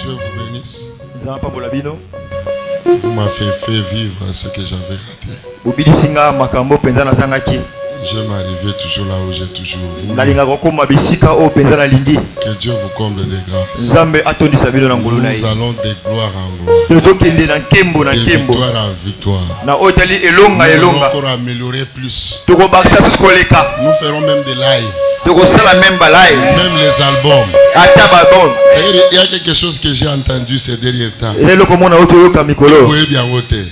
Dieu vous bénisse. Vous m'avez fait vivre ce que j'avais raté. Je m'arrivais toujours là où j'ai toujours voulu. Que Dieu vous comble de grâce. Nous allons de gloire en gloire, de victoire en victoire. Nous allons encore améliorer plus. Nous ferons même des lives. Même les albums. Il y a quelque chose que j'ai entendu ces derniers temps. Vous voyez bien voter.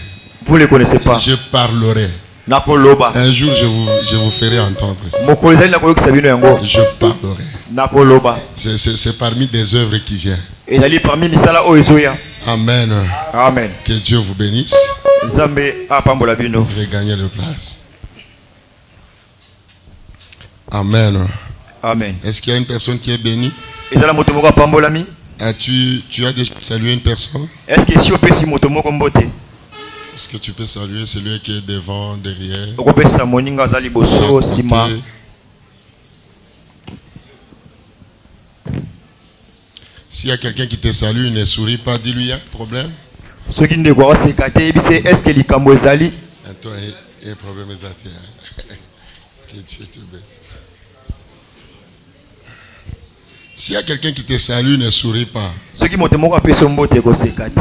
Vous ne les connaissez pas. Je parlerai. Un jour je vous ferai entendre ça. Je parlerai. C'est parmi des œuvres qui viennent. Amen. Amen. Que Dieu vous bénisse. Regagnez le place. Amen. Amen. Est-ce qu'il y a une personne qui est bénie? Tu as déjà salué une personne? Est-ce que tu peux saluer celui qui est devant, derrière? S'il y a quelqu'un qui te salue, ne sourit pas, dis-lui, il y a un problème. Ceux qui ne voient pas, est-ce que les Cambo Zali? Toi, il y a un problème. Que Dieu te bénisse. S'il y a quelqu'un qui te salue, ne souris pas. Ceux qui m'ont demandé à son mot, dis-lui,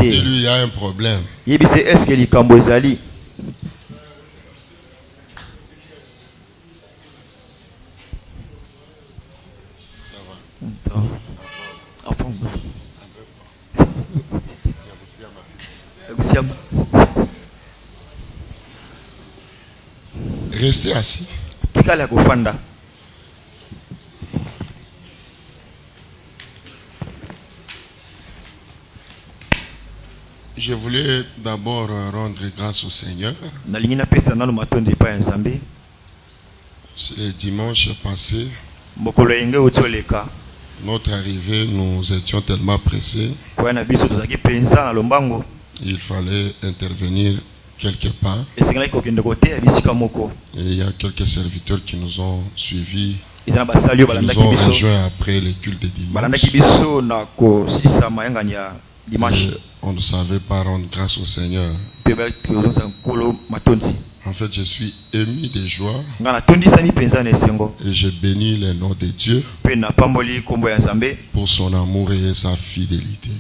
il y a un problème. Est-ce que les Cambo Zali? Ça va. Ça va. Restez assis. Je voulais d'abord rendre grâce au Seigneur. C'est le dimanche passé. Notre arrivée, nous étions tellement pressés. Il fallait intervenir quelque part. Et il y a quelques serviteurs qui nous ont suivis, qui nous ont rejoints après le culte de dimanche. Et on ne savait pas rendre grâce au Seigneur. En fait, je suis ému de joie et je bénis le nom de Dieu pour son amour et sa fidélité.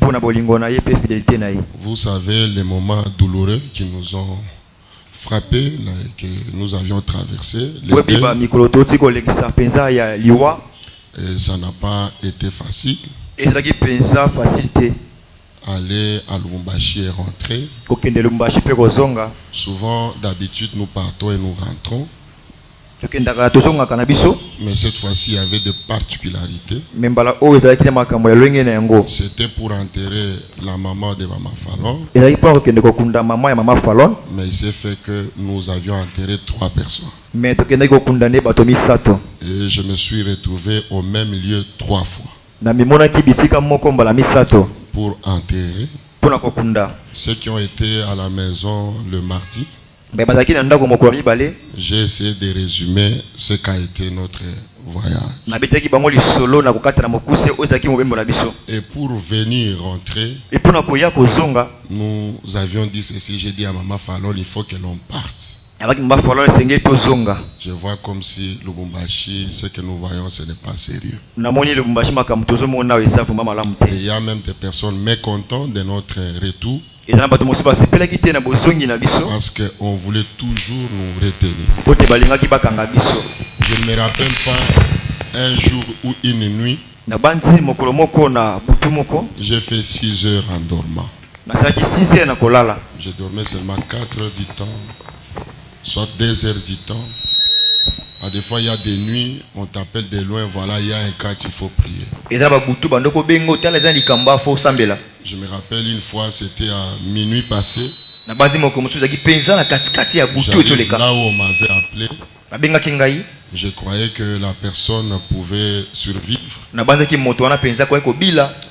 Vous savez les moments douloureux qui nous ont frappés, que nous avions traversés. Et ça n'a pas été facile. Aller à Lubumbashi et rentrer. Souvent, d'habitude, nous partons et nous rentrons. Mais cette fois-ci, il y avait des particularités. C'était pour enterrer la maman de Maman Fallon. Mais il s'est fait que nous avions enterré 3 personnes. Et je me suis retrouvé au même lieu 3 fois. Pour enterrer ceux qui ont été à la maison le mardi. J'ai essayé de résumer ce qu'a été notre voyage. Et pour venir rentrer, nous avions dit ceci. J'ai dit à Maman Fallon, il faut que l'on parte. Je vois comme si Lubumbashi, ce que nous voyons, ce n'est pas sérieux. Et il y a même des personnes mécontentes de notre retour. Parce qu'on voulait toujours nous retenir. Je ne me rappelle pas un jour ou une nuit. J'ai fait 6 heures en dormant. Je dormais seulement 4 heures du temps. Soit 2 heures du temps. Des fois, il y a des nuits, on t'appelle de loin, voilà, il y a un cas, il faut prier. Je me rappelle une fois, c'était à minuit passé. J'arrive là où on m'avait appelé. Je croyais que la personne pouvait survivre.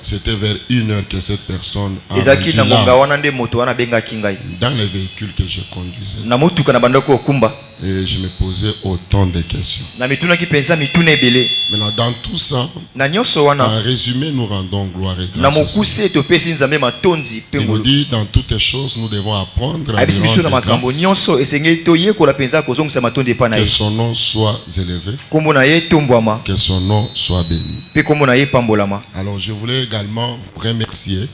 C'était vers 1 heure que cette personne a rendu là, dans le véhicule que je conduisais. Et je me posais autant de questions. Maintenant, dans tout ça, en résumé, nous rendons gloire et grâce au Seigneur. Il nous dit, dans toutes les choses, nous devons apprendre à lui rendre grâce. Que son nom soit élevé. Que son nom soit béni. Alors, je voulais également vous remercier.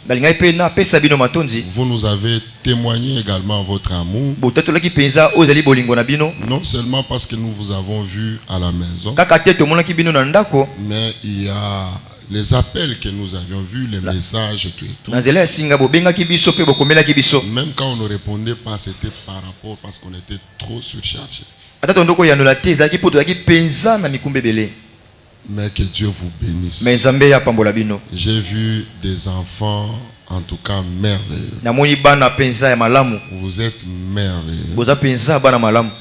Vous nous avez témoigné également votre amour. Non seulement parce que nous vous avons vu à la maison, mais il y a les appels que nous avions vus, les messages et tout et tout. Même quand on ne répondait pas, c'était par rapport parce qu'on était trop surchargé. Mais que Dieu vous bénisse. J'ai vu des enfants, en tout cas merveilleux. Vous êtes merveilleux.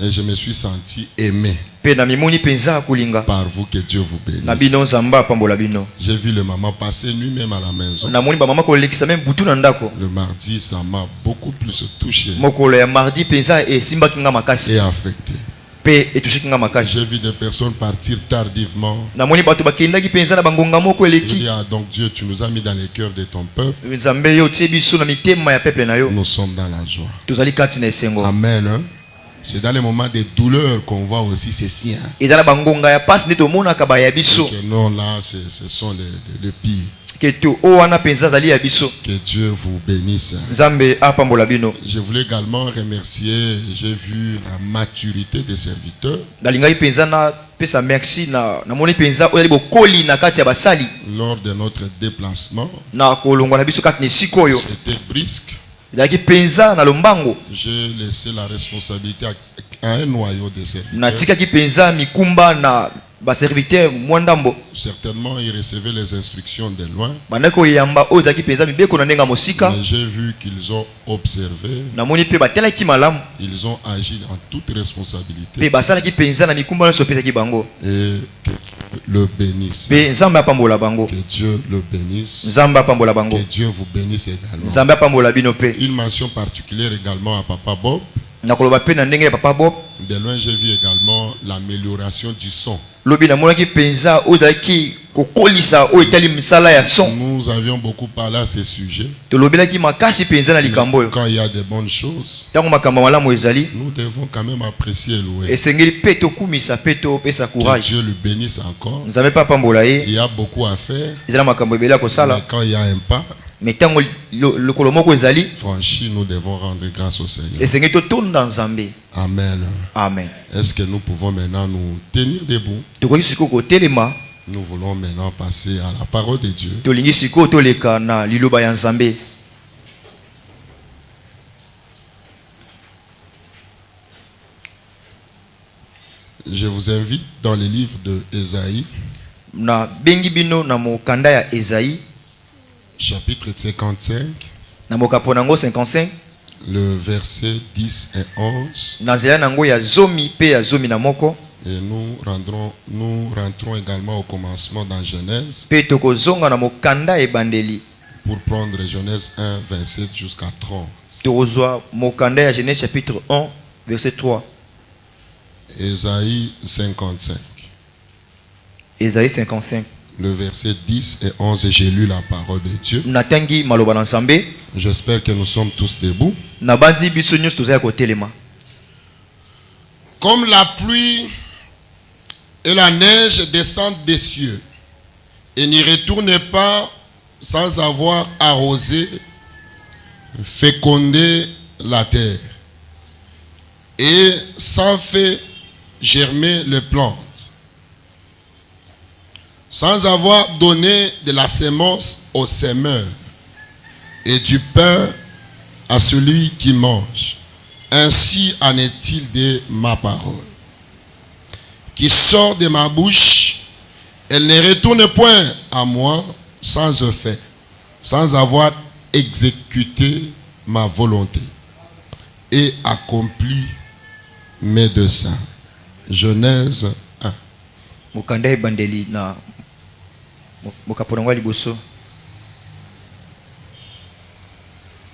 Et je me suis senti aimé par vous. Que Dieu vous bénisse. J'ai vu le maman passer lui-même à la maison. Le mardi, ça m'a beaucoup plus touché et affecté. J'ai vu des personnes partir tardivement. Je dis, donc Dieu, tu nous as mis dans les cœurs de ton peuple. Nous sommes dans la joie. Amen. Hein? C'est dans les moments de douleur qu'on voit aussi ces siens. Non, là, ce sont les pires. Que Dieu vous bénisse. Je voulais également remercier, j'ai vu la maturité des serviteurs. Lors de notre déplacement, c'était brisque. J'ai laissé la responsabilité à un noyau de serviteurs. Certainement, ils recevaient les instructions de loin. Mais j'ai vu qu'ils ont observé. Ils ont agi en toute responsabilité. Et que le bénisse. Que Dieu le bénisse. Que Dieu vous bénisse également. Une mention particulière également à Papa Bob. De loin, j'ai vu également l'amélioration du son. Nous avions beaucoup parlé à ce sujet. Quand il y a de bonnes choses, nous devons quand même apprécier et louer. Que Dieu le bénisse encore. Il y a beaucoup à faire. Mais quand il y a un pas franchi, nous devons rendre grâce au Seigneur. Amen. Amen. Est-ce que nous pouvons maintenant nous tenir debout? Nous voulons maintenant passer à la parole de Dieu. Je vous invite dans le livre de Ésaïe, chapitre 55, le verset 10 et 11. Et nous rentrons également au commencement dans Genèse pour prendre Genèse 1, 27 jusqu'à 30. Genèse chapitre 1, verset 3. Ésaïe 55. Ésaïe 55. Le verset 10 et 11, j'ai lu la parole de Dieu. J'espère que nous sommes tous debout. Comme la pluie et la neige descendent des cieux et n'y retournent pas sans avoir arrosé, fécondé la terre et sans fait germer les plantes, sans avoir donné de la semence au semeur et du pain à celui qui mange. Ainsi en est-il de ma parole, qui sort de ma bouche. Elle ne retourne point à moi sans effet, sans avoir exécuté ma volonté et accompli mes desseins. Genèse 1.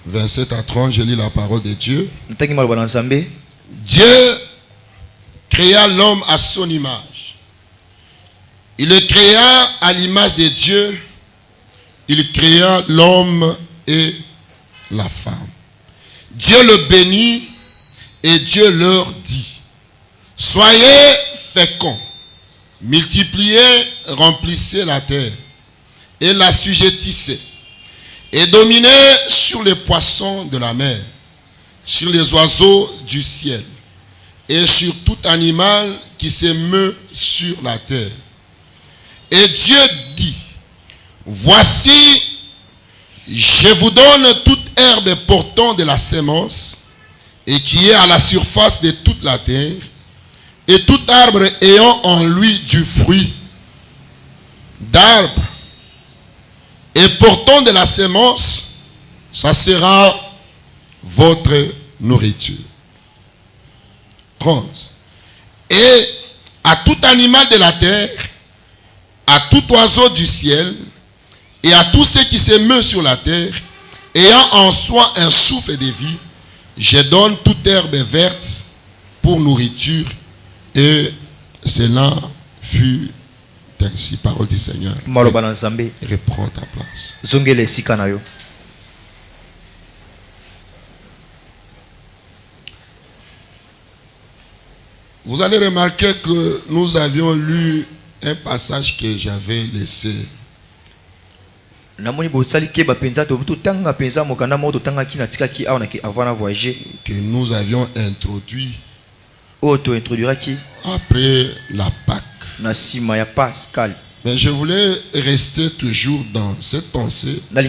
27 à 30, je lis la parole de Dieu. Dieu créa l'homme à son image. Il le créa à l'image de Dieu. Il créa l'homme et la femme. Dieu le bénit et Dieu leur dit: soyez féconds, multipliez, remplissez la terre et l'assujettissez, et dominez sur les poissons de la mer, sur les oiseaux du ciel et sur tout animal qui se meut sur la terre. Et Dieu dit: voici, je vous donne toute herbe portant de la sémence et qui est à la surface de toute la terre, et tout arbre ayant en lui du fruit d'arbre et portant de la sémence, ça sera votre nourriture. 30. Et à tout animal de la terre, à tout oiseau du ciel, et à tous ceux qui se meuvent sur la terre, ayant en soi un souffle de vie, je donne toute herbe verte pour nourriture. Et cela fut ainsi. Parole du Seigneur. Reprends ta place. Vous allez remarquer que nous avions lu un passage que j'avais laissé. Que nous avions introduit après la Pâque. Mais je voulais rester toujours dans cette pensée, mais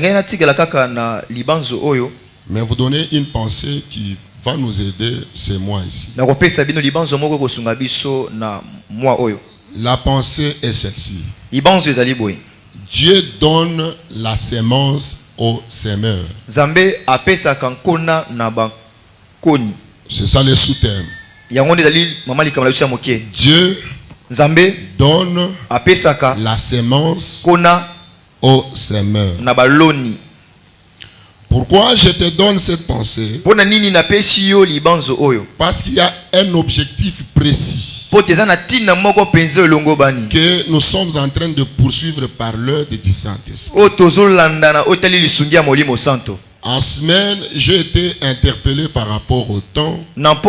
vous donner une pensée qui va nous aider ce mois ici. La pensée est celle-ci: Dieu donne la sémence au semeur. C'est ça le sous-terme. Dieu donne la sémence au semeur. Pourquoi je te donne cette pensée? Parce qu'il y a un objectif précis que nous sommes en train de poursuivre par l'heure de Saint-Esprit. En semaine, j'ai été interpellé par rapport au temps. Quand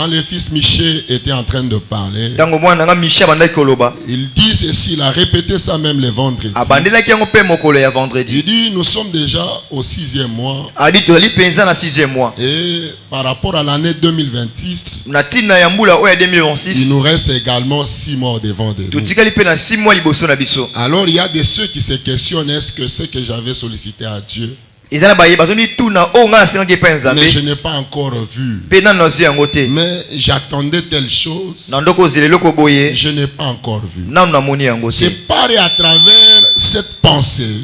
le fils Michel était en train de parler, il dit ceci, il a répété ça même le vendredi. Il dit: nous sommes déjà au 6e mois. Et par rapport à l'année 2026, il nous reste également 6 mois devant de nous. Alors il y a de ceux qui se questionnent: est-ce que c'est que j'avais sollicité à Dieu, mais je n'ai pas encore vu, mais j'attendais telle chose, je n'ai pas encore vu. C'est par et à travers cette pensée,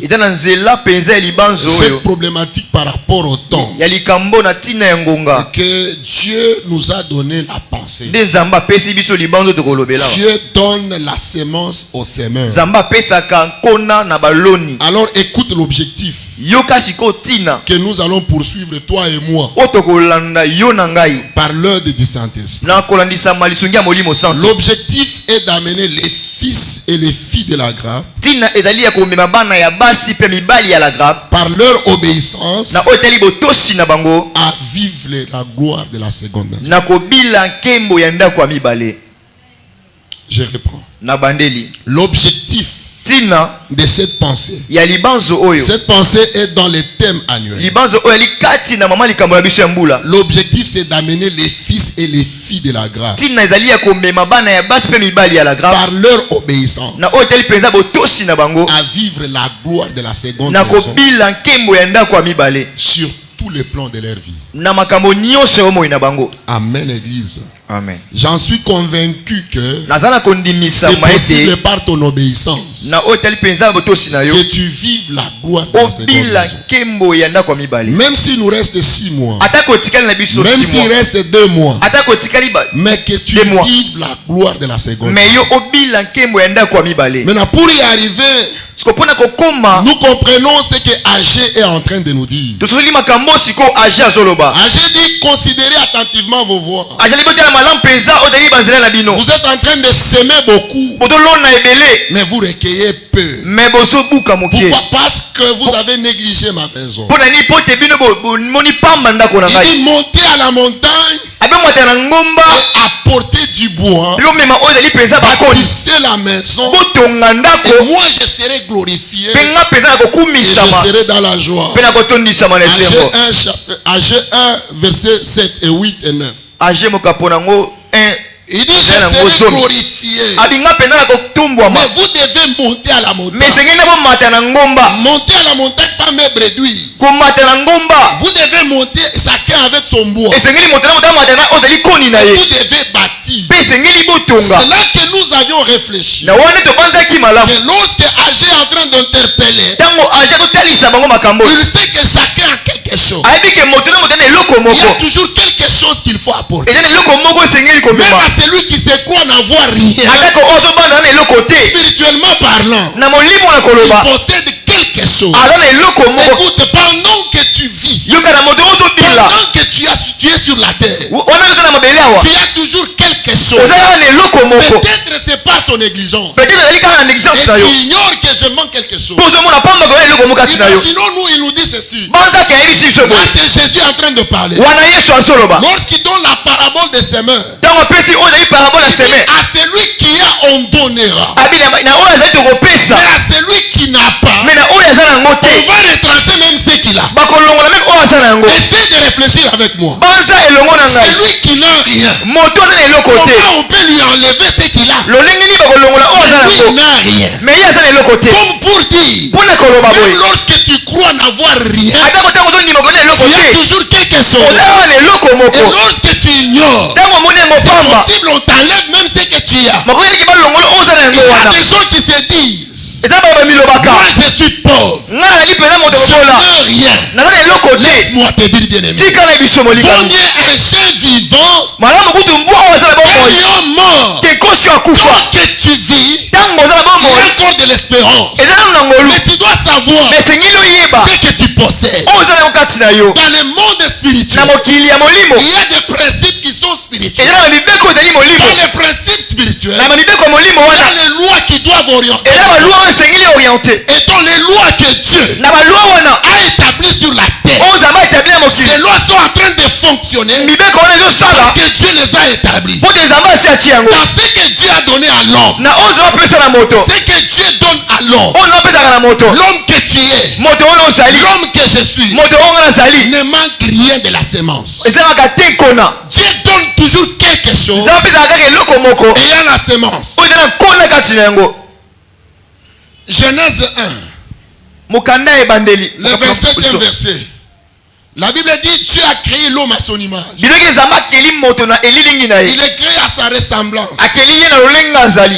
cette problématique par rapport au temps, que Dieu nous a donné la pensée. Dieu donne la sémence au semeur. Alors écoute l'objectif que nous allons poursuivre, toi et moi, par l'heure de Saint-Esprit. L'objectif est d'amener les fils et les filles de la grappe, par leur obéissance, à vivre la gloire de la seconde année. Je reprends. L'objectif de cette pensée, cette pensée est dans les thèmes annuels. L'objectif, c'est d'amener les fils et les filles de la grâce, par leur obéissance, à vivre la gloire de la seconde maison sur tous les plans de leur vie. Amen, Église. Amen. J'en suis convaincu que c'est possible par ton obéissance que tu vives la gloire de la seconde maison. Même s'il nous reste 6 mois, même s'il reste 2 mois, mais que tu vives la gloire de la seconde maison. Maintenant, pour y arriver, nous comprenons ce que AG est en train de nous dire. AG dit considérez attentivement vos voix. Vous êtes en train de semer beaucoup, mais vous recueillez peu. Pourquoi? Parce que vous avez négligé ma maison. Il dit montez à la montagne et apporter du bois, bâtissez la maison, et moi je serai glorifié et je serai dans la joie. AG 1 verset 7 et 8 et 9. Il dit je serai glorifié. Mais vous devez monter à la montagne. Monter à la montagne, pas mes bredouilles. Vous devez monter chacun avec son bois. Vous devez bâtir. C'est là que nous avions réfléchi. Que lorsque AG est en train d'interpeller, il sait que chacun a quelque chose. Il y a toujours quelque chose qu'il faut apporter. Même à celui qui se croit n'avoir rien, spirituellement parlant, il possède quelque chose. Écoute, pendant que tu vis, pendant que tu es sur la terre, tu as toujours quelque chose. Peut-être c'est pas ton négligence. Et tu ignores que je manque quelque chose. Imaginons nous, il nous dit ceci. Là c'est Jésus en train de parler. Lorsqu'il donne la parabole des semeurs, à celui qui a on donnera, mais à celui qui n'a pas, on va retrancher même ce qu'il a. Essaye de réfléchir avec moi. Celui qui n'a rien, comment on peut lui enlever ce qu'il a? Il n'a rien. Comme pour dire, même lorsque tu crois n'avoir rien, tu as toujours quelque chose. Et lorsque tu ignores, c'est possible on t'enlève même ce que tu as. Il y a des gens qui se disent, moi je suis pauvre, je n'ai rien. Laisse-moi te dire bien aimé, combien un chien vivant et un homme mort, tant que tu vis, il y a encore de l'espérance. Mais tu dois savoir ce que tu possèdes. Dans le monde spirituel, il y a des principes qui sont spirituels. Dans les principes spirituels, il y a les lois qui doivent orienter. Et dans les lois que Dieu a établies sur la terre, ces lois sont en train de fonctionner parce que Dieu les a établies. Dans ce que Dieu a donné à l'homme, ce que Dieu donne à l'homme, l'homme que tu es, l'homme que je suis, ne manque rien de la sémence. Dieu donne toujours quelque chose et il y a la sémence. Genèse 1, le 27e verset. La Bible dit Dieu a créé l'homme à son image. Il est créé à sa ressemblance.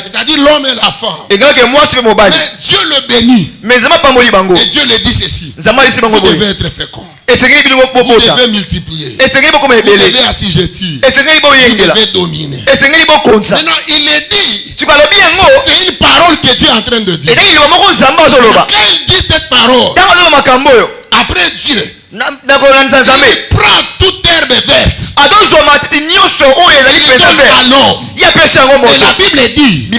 C'est-à-dire l'homme et la femme. Mais Dieu le bénit. Et Dieu le dit ceci. Vous devez être fécond. Vous devez multiplier. Vous devez assujettir. Vous devez dominer. Maintenant il est dit, c'est une parole que Dieu est en train de dire. Quand il dit cette parole, après Dieu, il prend toute herbe verte, il donne à l'homme. Et la Bible dit,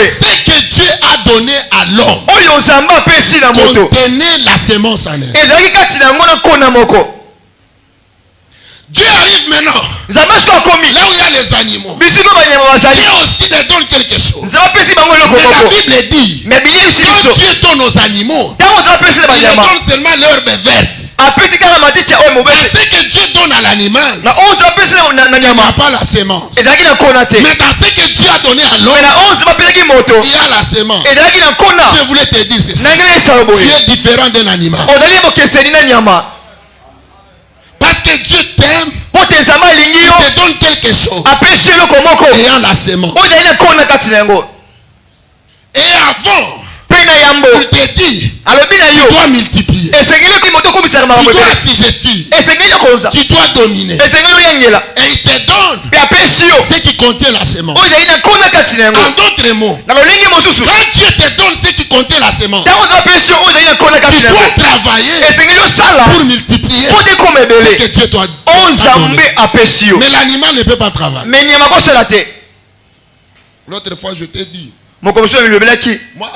ce que Dieu a donné à l'homme contenait la sémence en elle. Dieu arrive maintenant là où il y a les animaux. Dieu aussi leur donne quelque chose. Mais la Bible dit, quand Dieu donne aux animaux, il leur donne seulement l'herbe verte. Mais ce que Dieu donne à l'animal, il n'y a pas la sémence. Mais dans ce que Dieu a donné à l'homme, il y a la sémence. Je voulais te dire ceci. Tu es différent d'un animal. Parce que Dieu t'aime, il te donne quelque quelque chose apeshelo komoko ayant la sémence. ozalina kona kati na yango Et avant, pena yambo il te dit, alobi na tu yo dois multiplier, esengeli ki moto komisaka tu makambo dois ebele assujettir, esengeli okonza tu dois dominer. esengeli oyengela Et il te donne pe apesi yo ce qui contient la sémence. ozalina kona kati na yango En d'autres mots, na lolenge mosusu quand Dieu te donne ce qui contient la sémence, ntango oza apesi yo ozalina kona kati tu na dois yango travailler esengeli osala pour multiplier po te koma ce ebele que Dieu t'a onzambe donné. apesi yo Mais l'animal ne peut pas travailler. me nyama kosala te L'autre fois, je t'ai dit, mokongo mosusu elobelaki moi,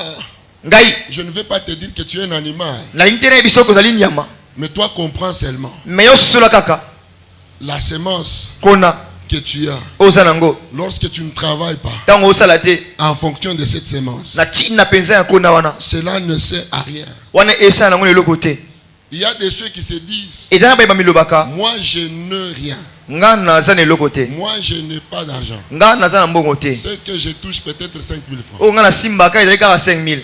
ngai je ne vais pas te dire que tu es un animal, nalingi te na yebi soki ozali nyama mais toi comprends seulement me yo sosola kaka la sémence kona que tu as. oza nango Lorsque tu ne travailles pas ntango osala te en fonction de cette sémence, na ntina mpenza ya kona wana cela ne sert à rien. wana esala nango na eloko te Il y a de ceux qui se disent, eza na bayeba milobaka moi je n'ai rien, nga naza na eloko te moi je n'ai pas d'argent. nga naza na mbongo te C'est que je touche peut-être 5 000 francs. oyo nga nasimbaka ezali kaka 5000 Et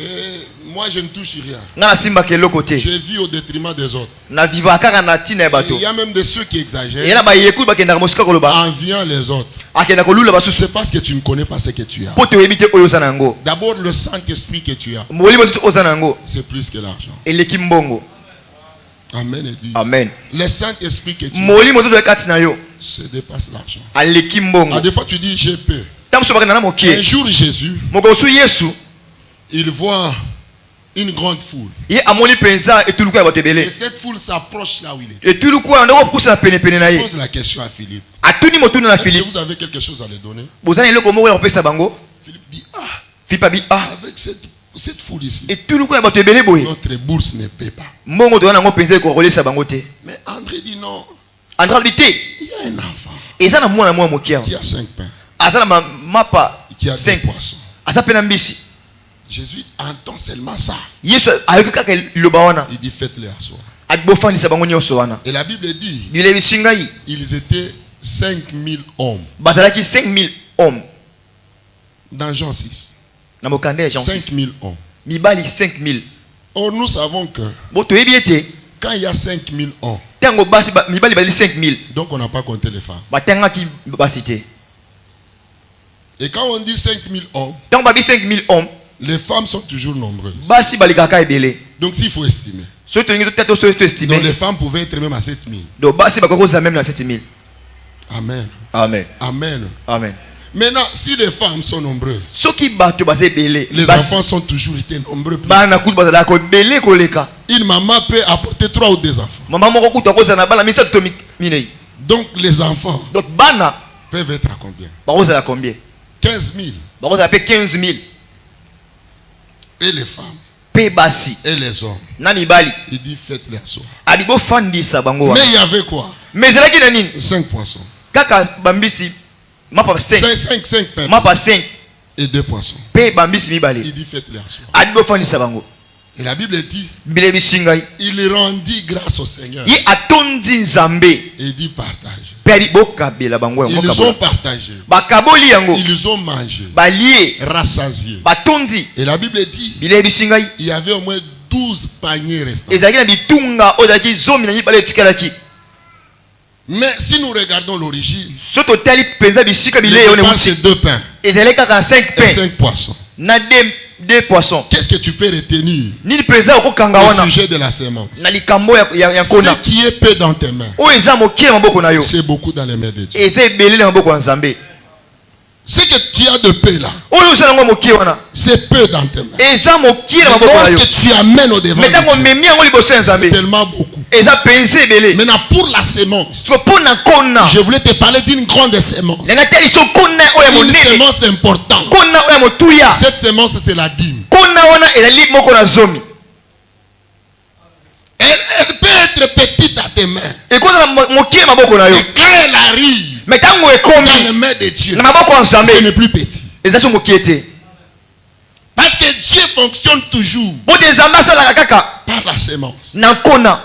moi je ne touche rien. nga nasimbaka eloko te Je vis au détriment des autres. navivaka kaka na ntina ya Et bato il y a même de ceux qui eya exagèrent na bayekuli bakendaka mosika koloba en enviant les autres. akenda kolula basusu C'est parce que tu ne connais pas ce que tu as. mpo te oyebi te oyo oza na yango D'abord, le Saint-Esprit que tu as, molimo mosusu oza na yango c'est plus que l'argent. eleki mbongo Amen. Et dis. amen Le Saint-Esprit que tu as, molimo mosusu oza kati na yo ça dépasse l'argent. aleki mbongo Ah, des fois, tu dis, j'ai peur. ntango mosusu bakenda na Un mokie jour, Jésus, mokongo mosusu yesu il voit une grande foule. ye amoni mpenza etuluku ya bato Et ebele cette foule s'approche là où il est. etuluku wana ndenge opusa na penepene na Il ye pose la question à Philippe. atuni motuna na Est-ce que philipe vous avez quelque chose à lui donner? boza na eloko moko ya kopesa bango Philippe dit, ah, philipe abi ah avec cette foule ici, etuluku ya bato ebele boye notre bourse ne paie pas. mbongo toza nango mpenza ekokolesa bango te Mais André dit non, andre alobi te il y a un enfant eza na mwana mwa moke awa qui a 5 pains, aza na mapa qui a 2 5 poissons. aza mpe na mbisi Jésus entend seulement ça. yesu ayoki kaka liloba wana Il dit faites-les asseoir. abofandisa bango nyonso wana Et la Bible dit, biblia ebisi ngai ils étaient 5000 hommes. bazalaki 5000 hommes Dans Jean 6. na mokanda ya jean 5000 hommes. mibali 5000 Or, nous savons que bo toyebi ete quand il y a 5000 hommes, ntango basi mibali bazali 5000 donc on n'a pas compté les femmes. batangaki basi te Et quand on dit 5000 hommes, ntango babi 5000 hommes les femmes sont toujours nombreuses. basi balikaka ebele Donc s'il faut estimer. soki tolingi totata to Donc les estime femmes pouvaient être même à 7000. donc basi bakoki kozala même na 7000 Amen. amen Amen. amen Maintenant, si les femmes sont nombreuses, soki bato baza ebele les basi enfants sont toujours été nombreux. Plus. bana kutu bazalaka ebele koleka Une maman peut apporter 3 ou 2 enfants. mama moko kutu akozala na bana misato to minei Donc les enfants donc bana peuvent être à combien? bakozala combien 15 000. bakozala mpe 15000 Et les femmes mpe basi et les hommes. na mibali Il dit faites-les asseoir. abi bofandisa bango Mais wana il y avait quoi? mais ezalaki na nini 5 poissons. kaka bambisi mapa 5 5 pains mapa 5 et 2 poissons. mpe bambisi mibale Il dit faites-les asseoir. abi bofandisa bango Et la Bible dit, biblia ebisi ngai il rendit grâce au Seigneur. ye atondi nzambe Et il dit partage. mpe ali bokabela bango yango Ils ont partagé. bakaboli yango Ils ont mangé. balie Rassasié. batondi Et la Bible dit, biblia ebisi ngai il y avait au moins 12 paniers restants. ezalaki na bitunga oyo ezalaki zomi na mibale etikalaki Mais si nous regardons l'origine, so totali mpenza bisika bilei il oyo parle c'est 2 pains ezalaki kaka 5 et pains 5 poissons. na 2 poissons Qu'est-ce que tu peux retenir nini mpenza okokanga au wana sujet de la sémence? na likambo ya nkona Ce qui est peu dans tes mains, oyo eza mokie na maboko na yo c'est beaucoup dans les mains de Dieu. eza ebele na maboko ya nzambe Ce que tu as de peu là, oyo osala yango mokie wana c'est peu dans tes mains. eza mokie na Mais maboko na yo lorsque tu amènes au devant me de ntango Dieu, omemi yango liboso ya c'est nzambe tellement beaucoup. eza mpenza ebele Maintenant, pour la sémence, so mpo na nkona je voulais te parler d'une grande sémence. nanga te liso nkona oyo ya Une monene sémence importante. nkona oyo ya motuya Cette sémence, c'est la dîme. nkona wana ezali moko na zomi Elle peut être petite à tes mains. ekozala mokie na maboko na yo Et quand elle arrive me ntango dans les ekomi mains de Dieu, na maboko ya ce nzambe n'est plus petit. eza so mokie te Parce que Dieu fonctionne toujours po te nzambe asalaka kaka par la sémence. na nkona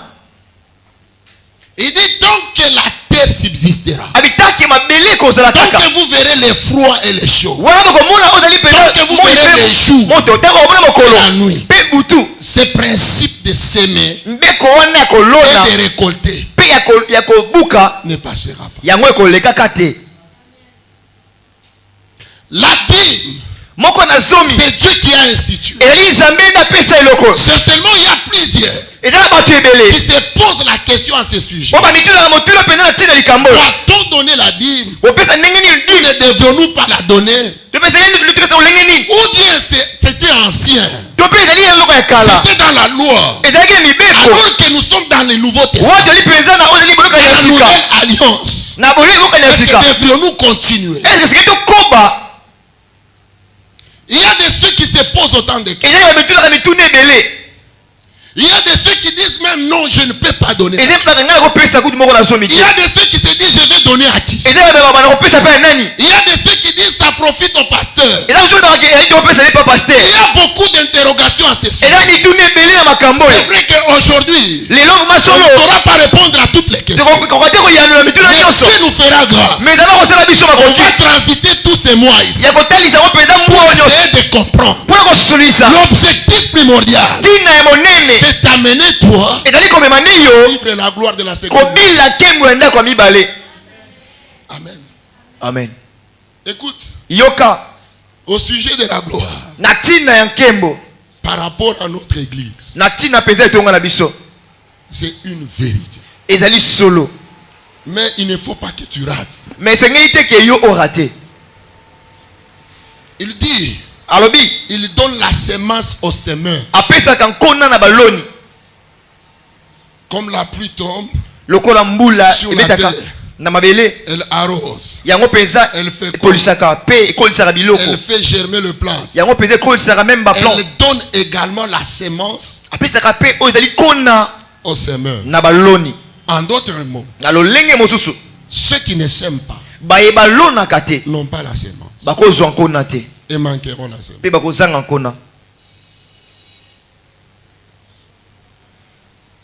Il dit donc que la terre subsistera. abitaki mabele ekozala Tant kaka que vous verrez les froids et les chauds. wana bokomona oyo ezali Tant que vous verrez les jours moto ntango omona et mokolo la nuit. mpe butu Ce principe de s'aimer mbeko wana ya kolona et de récolter mpe ya kobuka ne passera pas. yango ekolekaka te La dîme, c'est Dieu qui a institué. Certainement, il y a plusieurs qui se posent la question à ce sujet. Doit-on donner la dîme? Ne devions-nous pas la donner? Ou bien c'était ancien? C'était dans la loi. Alors que nous sommes dans le Nouveau Testament, dans la nouvelle alliance, est-ce que devions-nous continuer? Il y a de ceux qui se posent autant de questions. Il y a de ceux qui disent même non, je ne peux pas donner. Il y a de ceux qui se disent je vais donner à qui? Il y a de ceux qui disent ça profite au pasteur. Il y a beaucoup d'interrogations à ce sujet. C'est vrai qu'aujourd'hui, on ne pourra pas répondre à toutes les questions. Mais Dieu nous fera grâce. On va transiter tous ces mois ici pour essayer de comprendre. L'objectif primordial, c'est d'amener toi vivre la gloire de la seconde. Amen. Amen. Écoute, Yoka, au sujet de la gloire, par rapport à notre église, c'est une vérité. Mais il ne faut pas que tu rates. Il dit, il donne la semence au semeur. Comme la pluie tombe sur la terre, elle arrose, elle fait germer le plant. Elle donne également la semence au semeur. En d'autres mots, ceux qui ne s'aiment pas n'ont pas la semence et manqueront la semence.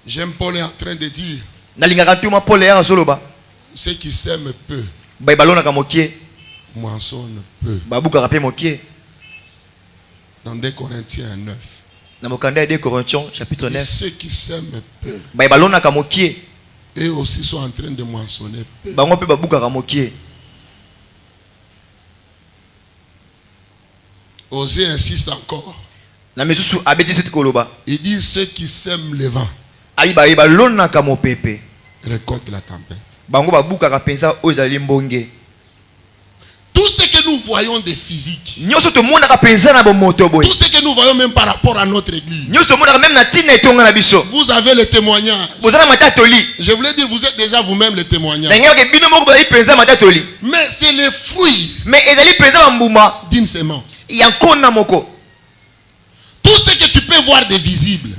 J'aime Paul est en train de dire, ceux qui s'aiment peu moissonnent peu. Dans 2 Corinthiens 9. Chapitre 9. Ceux qui s'aiment peu, eux aussi sont en train de moissonner peu. Osée insiste encore. Il dit ceux qui sèment le vent récoltent la tempête. Tout ce que nous voyons de physique, tout ce que nous voyons même par rapport à notre église, vous avez le témoignage. Je voulais dire, vous êtes déjà vous-même le témoignage. Mais c'est le fruit d'une semence. Tout ce que tu peux voir de visible,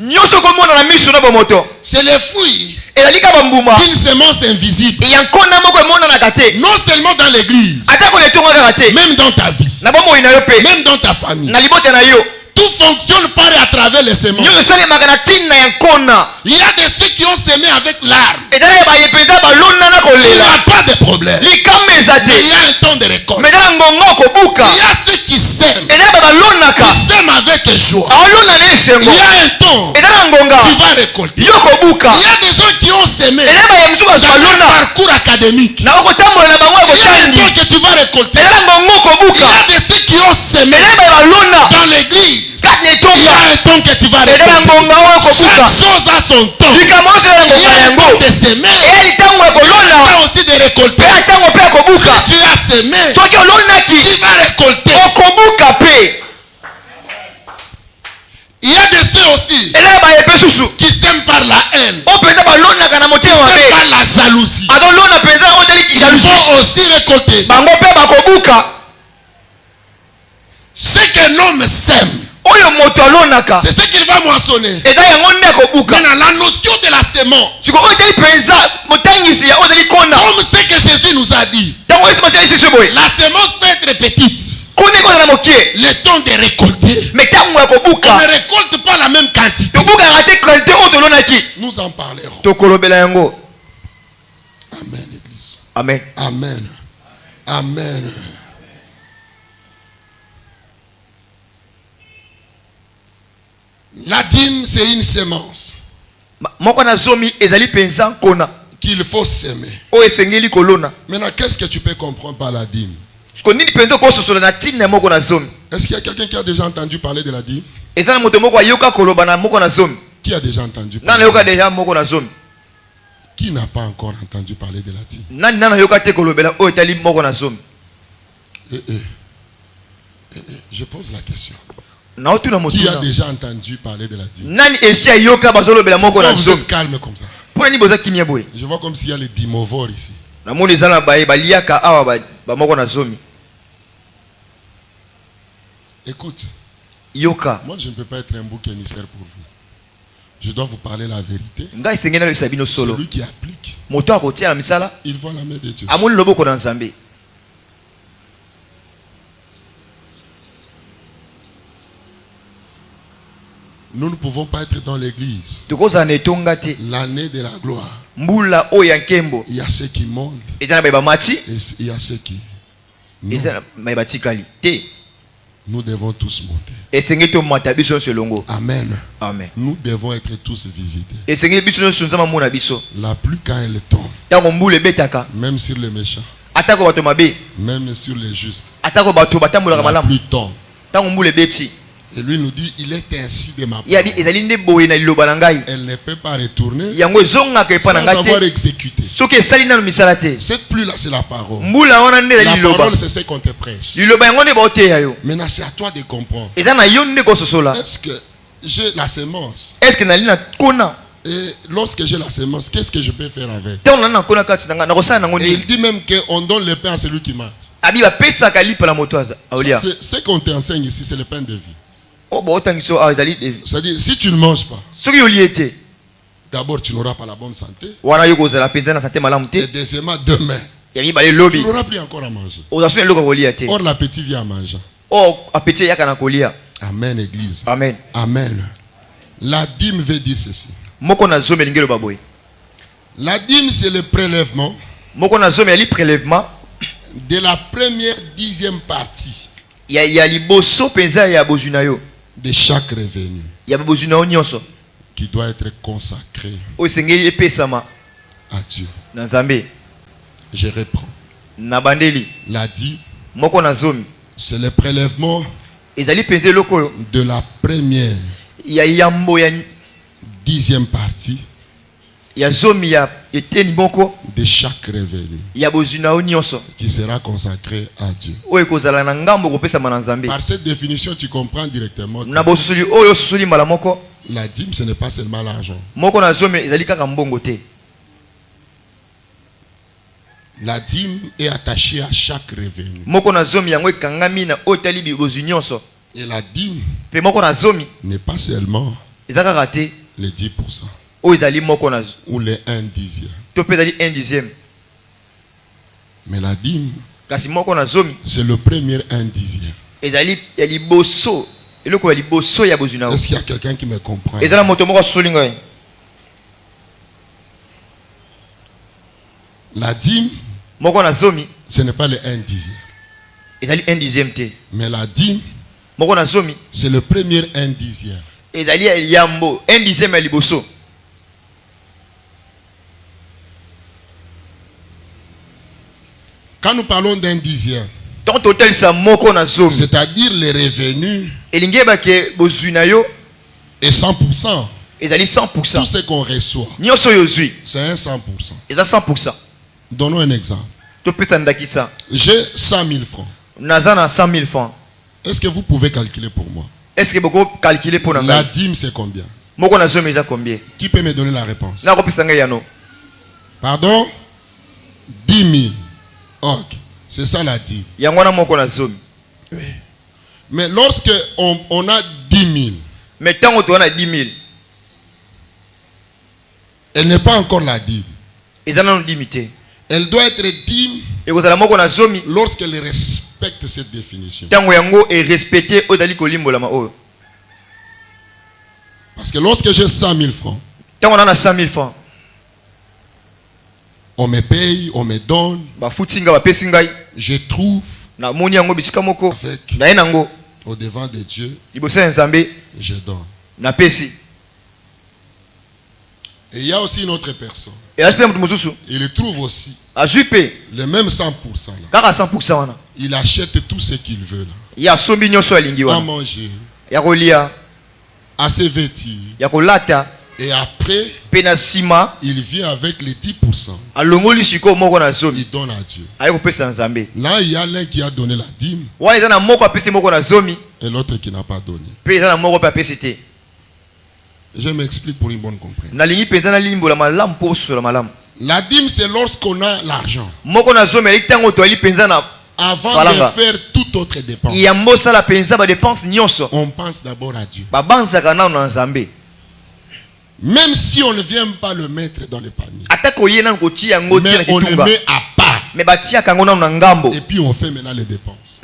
c'est le fruit d'une semence invisible. Non seulement dans l'église, même dans ta vie, même dans ta famille. Tout fonctionne par et à travers les semences. Il y a de ceux qui ont semé avec l'arme. Il n'y a pas de problème. Mais il y a un temps de récolte. Il y a ceux qui sèment avec joie. Il y a un temps tu vas récolter. Il y a des gens qui ont semé dans leur parcours académique. Il y a un temps que tu vas récolter. Il y a de ceux qui ont semé dans l'église. Il y a un temps que tu vas récolter. Chaque chose a son temps. Il y a un temps de semer. Il y a un temps aussi de récolter. Si tu as semé, tu vas récolter. Il y a de ceux aussi qui s'aiment par la haine, qui s'aiment par la jalousie. Ils vont aussi récolter. Ce qu'un homme sème, c'est ce qu'il va moissonner. Maintenant, la notion de la semence, comme ce que Jésus nous a dit, la semence peut être petite. Le temps de récolter, on ne récolte pas la même quantité. Nous en parlerons. Amen, Église. Amen. Amen. Amen. La dîme, c'est une semence qu'il faut s'aimer. Maintenant, Maintenant, qu'est-ce que tu peux comprendre par la dîme? Est-ce qu'il y a quelqu'un qui a déjà entendu parler de la dîme? Qui a déjà entendu parler? Qui n'a pas encore entendu parler de la dîme? Je pose la question. Qui a déjà entendu parler de la dîme? Pourquoi vous êtes calme comme ça? Je vois comme s'il y a les dimovores ici. Écoute, moi je ne peux pas être un bouc émissaire pour vous. Je dois vous parler la vérité. Celui qui applique, il voit la main de Dieu. Nous ne pouvons pas être dans l'église l'année de la gloire. Il y a ceux qui montent et il y a ceux qui non. Nous devons tous monter. Amen. Amen. Nous devons être tous visités. La pluie quand elle tombe, même sur les méchants, même sur les justes, la pluie tombe. Et lui nous dit, il est ainsi de ma part. Elle ne peut pas retourner sans avoir exécuté. Cette pluie-là, c'est la parole. La parole, c'est ce qu'on te prêche. Maintenant, c'est à toi de comprendre. Est-ce que j'ai la sémence? Et lorsque j'ai la sémence, qu'est-ce que je peux faire avec? Et il dit même qu'on donne le pain à celui qui mange. Ce qu'on t'enseigne ici, c'est le pain de vie. C'est-à-dire, si tu ne manges pas, d'abord tu n'auras pas la bonne santé. Et deuxièmement, demain, tu n'auras plus encore à manger. Or, l'appétit vient à manger. Amen, église. Amen. Amen. La dîme veut dire ceci. La dîme, c'est le prélèvement de la première 10e partie de chaque revenu qui doit être consacré à Dieu. Je reprends. La dîme, c'est le prélèvement de la première 10e partie de chaque revenu qui sera consacré à Dieu. Par cette définition, tu comprends directement que la dîme, ce n'est pas seulement l'argent. La dîme est attachée à chaque revenu. Et la dîme n'est pas seulement les 10%. Ou les 1/10. Mais la dîme, c'est le premier 1/10. Est-ce qu'il y a quelqu'un qui me comprend? La dîme, ce n'est pas le 1/10. Mais la dîme, c'est le premier 1/10. Quand nous parlons d'1/10, c'est-à-dire les revenus et 100%. Tout ce qu'on reçoit, c'est un 100%. Donnons un exemple. J'ai 100 000 francs. Est-ce que vous pouvez calculer pour moi? La dîme, c'est combien? Qui peut me donner la réponse? Pardon? 10 000. Ok. C'est ça la dîme. Oui. Mais lorsque on a 10 000, elle n'est pas encore la dîme. Elle doit être dîme lorsqu'elle respecte cette définition. Parce que lorsque j'ai 100 000 francs, on me paye, on me donne, je trouve avec, au devant de Dieu, je donne. Et il y a aussi une autre personne. Il le trouve aussi. Le même 100% là. 100%. Il achète tout ce qu'il veut là. À manger. À se vêtir. Et après, il vient avec les 10%. Il donne à Dieu. Là, il y a l'un qui a donné la dîme. Et l'autre qui n'a pas donné. Je m'explique pour une bonne compréhension. La dîme, c'est lorsqu'on a l'argent. Avant de faire toute autre dépense, on pense d'abord à Dieu. Même si on ne vient pas le mettre dans le panier, mais on le met à part. Et puis on fait maintenant les dépenses.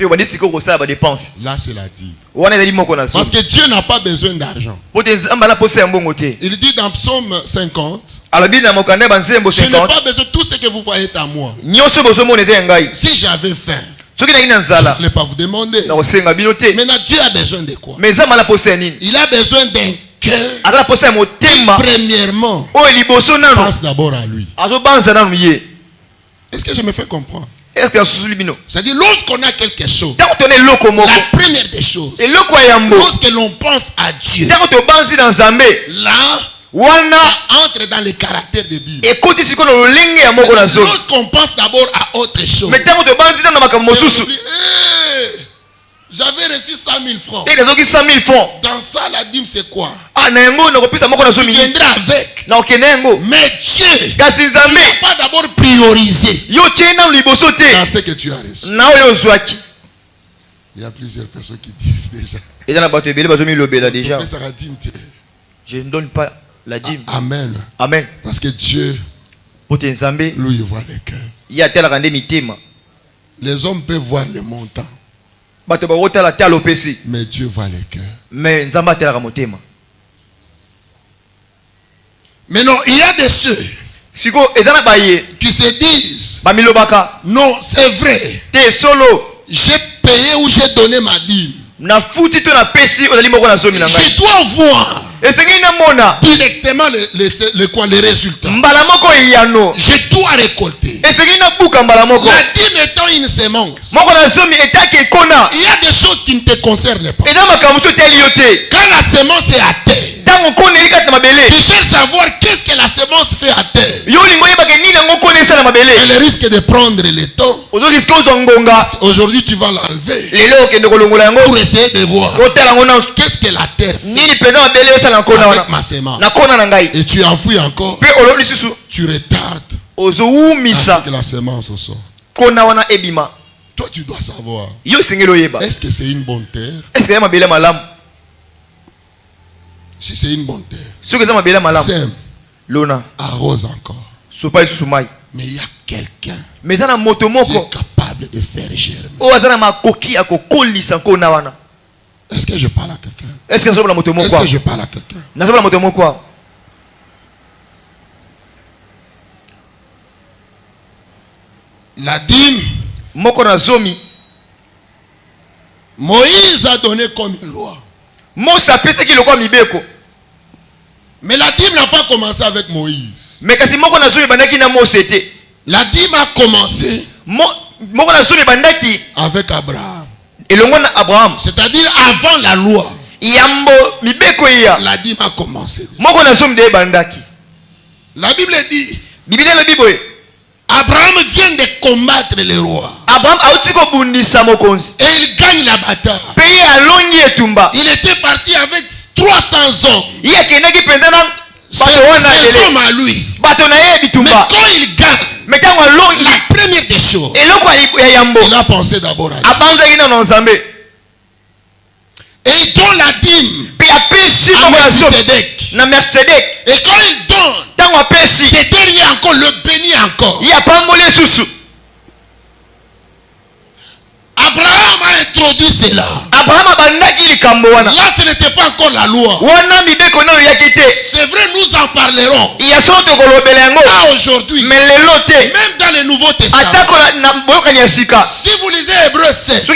Là c'est la dîme. Parce que Dieu n'a pas besoin d'argent. Il dit dans Psaume 50, je n'ai pas besoin de tout ce que vous voyez à moi. Si j'avais faim, je ne voulais pas vous demander. Maintenant Dieu a besoin de quoi? Il a besoin d'un cœur qui premièrement pense d'abord à lui. Est-ce que je me fais comprendre? C'est-à-dire lorsqu'on a quelque chose, la première des choses, lorsque l'on pense à Dieu, là on entre dans le caractère de Dieu. Lorsqu'on pense d'abord à autre chose, j'avais reçu 100 000 francs. Dans ça, la dîme, c'est quoi? Tu viendras avec. Mais Dieu, tu n'as pas d'abord priorisé dans ce que tu as reçu. Il y a plusieurs personnes qui disent déjà. Je ne donne pas la dîme. Amen. Amen. Parce que Dieu, lui, il voit les cœurs. Les hommes peuvent voir le montant. Mais Dieu voit les cœurs. Mais non, il y a des ceux qui se disent, non, c'est vrai, j'ai payé ou j'ai donné ma dîme. Je dois voir directement les résultats. Je dois récolter. La dîme étant une semence, il y a des choses qui ne te concernent pas. Quand la semence est à terre, tu cherches à voir qu'est-ce que la semence fait à terre. Elle risque de prendre le temps. Aujourd'hui tu vas l'enlever pour essayer de voir qu'est-ce que la terre fait avec ma semence. Et tu enfouis encore. Tu retardes à ce que la semence sorte. Toi tu dois savoir, est-ce que c'est une bonne terre? Si c'est une bonne terre, sème, arrose encore. Mais il y a quelqu'un qui est capable de faire germer. Est-ce que je parle à quelqu'un? Est-ce que je parle à quelqu'un? La dîme, Moïse a donné comme une loi. Mais la dîme n'a pas commencé avec Moïse. La dîme a commencé avec Abraham. C'est-à-dire avant la loi. La dîme a commencé. La Bible dit, Abraham vient de combattre les rois. Et il gagne la bataille. Il était parti avec 300 hommes. C'est homme à lui. Mais quand il gagne, la première des choses, il a pensé d'abord à Dieu. Et il donne la dîme à Melchisedec. Et quand il donne, c'était rien encore, le béni encore. Abraham a introduit cela. Là, ce n'était pas encore la loi. C'est vrai, nous en parlerons. Là, aujourd'hui, même dans le Nouveau Testament, si vous lisez Hébreux 7, il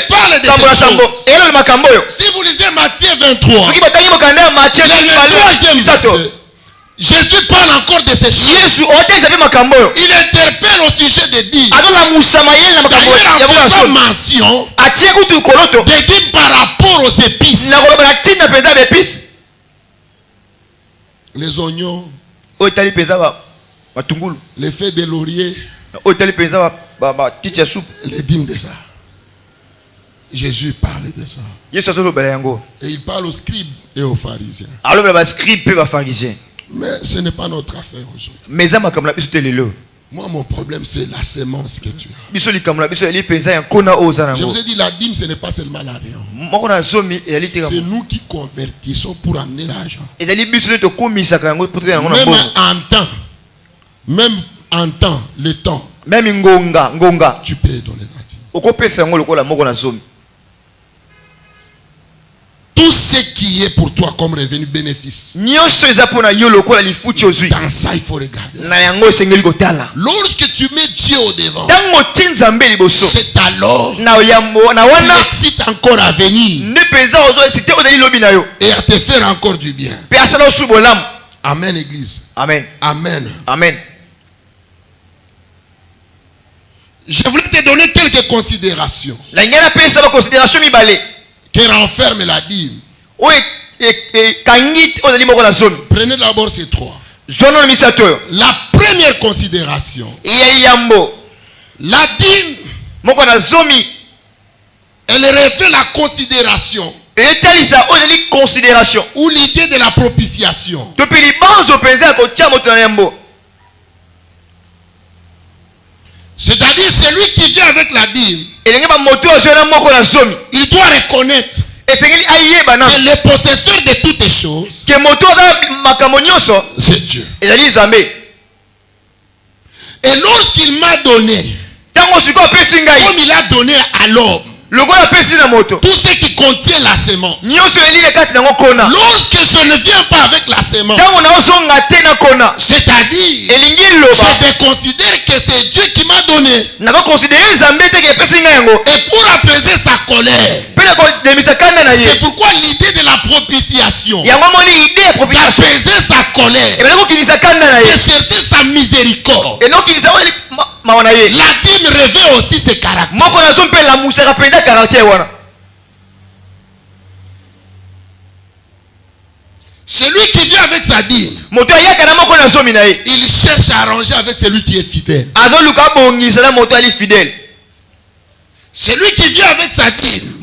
parle de ces choses. Si vous lisez Matthieu 23, le troisième verset, Jésus parle encore de ces choses. Il interpelle au sujet des dîmes. D'ailleurs, en faisant mention des dîmes par rapport aux épices. Les oignons, les feuilles de laurier, les dîmes de ça. Jésus parle de ça. Et il parle aux scribes et aux pharisiens. Mais ce n'est pas notre affaire aujourd'hui. Moi, mon problème, c'est la sémence que tu as. Je vous ai dit, la dîme, ce n'est pas seulement l'argent. C'est nous qui convertissons pour amener l'argent. Même en temps, le temps, tu peux donner la dîme. Tout ce qui est pour toi comme revenu bénéfice, dans ça il faut regarder. Lorsque tu mets Dieu au devant, c'est alors qu'il excite encore à venir et à te faire encore du bien. Amen, Église. Amen. Amen. Amen. Je voulais te donner quelques considérations qui renferment la dîme. Prenez d'abord ces trois. La première considération, la dîme, elle refait la considération ou l'idée de la propitiation. C'est-à-dire celui qui vient avec la dîme, il doit reconnaître que le possesseur de toutes les choses, c'est Dieu. Et lorsqu'il m'a donné, comme il a donné à l'homme, tout ce qui contient la sémence, lorsque je ne viens pas avec la sémence, c'est-à-dire je te considère que c'est Dieu qui m'a donné, et pour apaiser sa colère, c'est pourquoi l'idée de la propitiation, d'apaiser sa colère, de chercher sa miséricorde, la dîme revêt aussi ses caractères. Celui qui vient avec sa dîme, il cherche à arranger avec celui qui est fidèle. Celui qui vient avec sa dîme,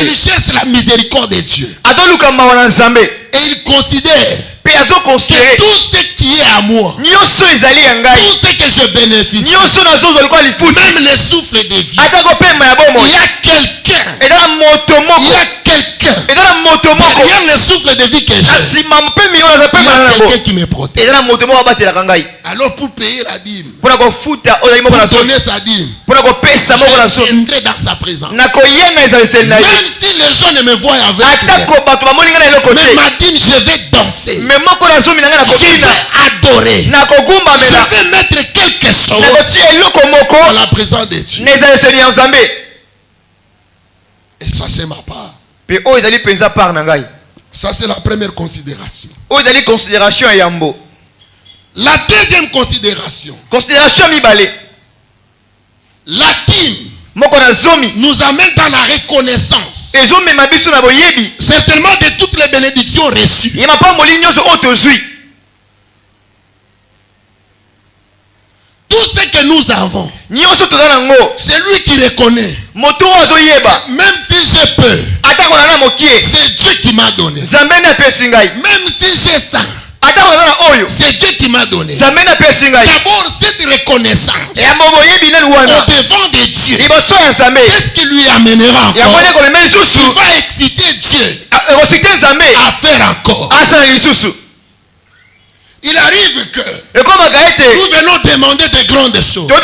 il cherche la miséricorde de Dieu. Et il considère que tout ce qui est à moi, tout ce que je bénéficie, même le souffle de vie, il y a quelqu'un, derrière le souffle de vie que j'ai, il y a quelqu'un qui me protège. Alors pour payer la dîme, pour donner sa dîme, je viendrai dans sa présence. Même si les gens ne me voient avec rien, mais ma dîme, je vais danser, je vais adorer, je vais mettre quelque chose dans la présence de Dieu. Et ça c'est ma part. Ça c'est la première considération. La deuxième considération, la dîme nous amène dans la reconnaissance, certainement de toutes les bénédictions reçues. Tout ce que nous avons, c'est lui qui reconnaît. Même si j'ai peur, c'est Dieu qui m'a donné. Même si j'ai ça, c'est Dieu qui m'a donné. D'abord cette reconnaissance au devant de Dieu, qu'est-ce qui lui amènera encore? Il va exciter Dieu à faire encore. Il arrive que nous venons demander de grandes choses. Dieu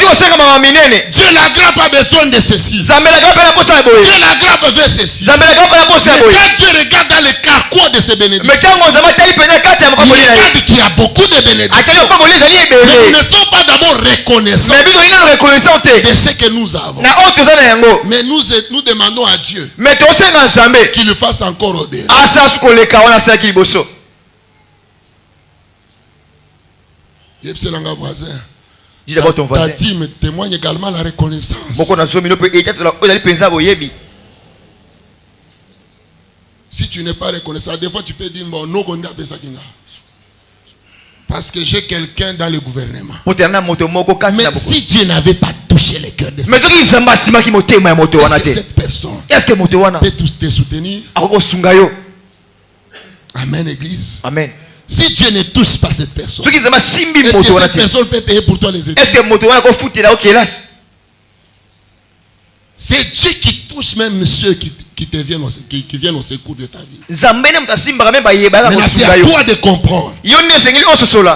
n'a pas besoin de ceci. Dieu n'a veut ceci. Mais quand Dieu regarde dans le carquois de ces bénédictions, il regarde qu'il y a beaucoup de bénédictions. Mais nous ne sommes pas d'abord reconnaissants de ce que nous avons. Mais nous demandons à Dieu qu'il le fasse encore au-delà. voisin. Dis d'abord ton voisin. Ta dîme témoigne également la reconnaissance. Si tu n'es pas reconnaissant, des fois tu peux dire bon, non, parce que j'ai quelqu'un dans le gouvernement. Mais si Dieu n'avait pas touché les cœurs de cette personne, est-ce que peut tous te soutenir? Amen, église. Amen. Si Dieu ne touche pas cette personne, est-ce que cette personne peut payer pour toi les études? C'est Dieu qui touche même ceux qui viennent au secours de ta vie. Maintenant, c'est à toi de comprendre.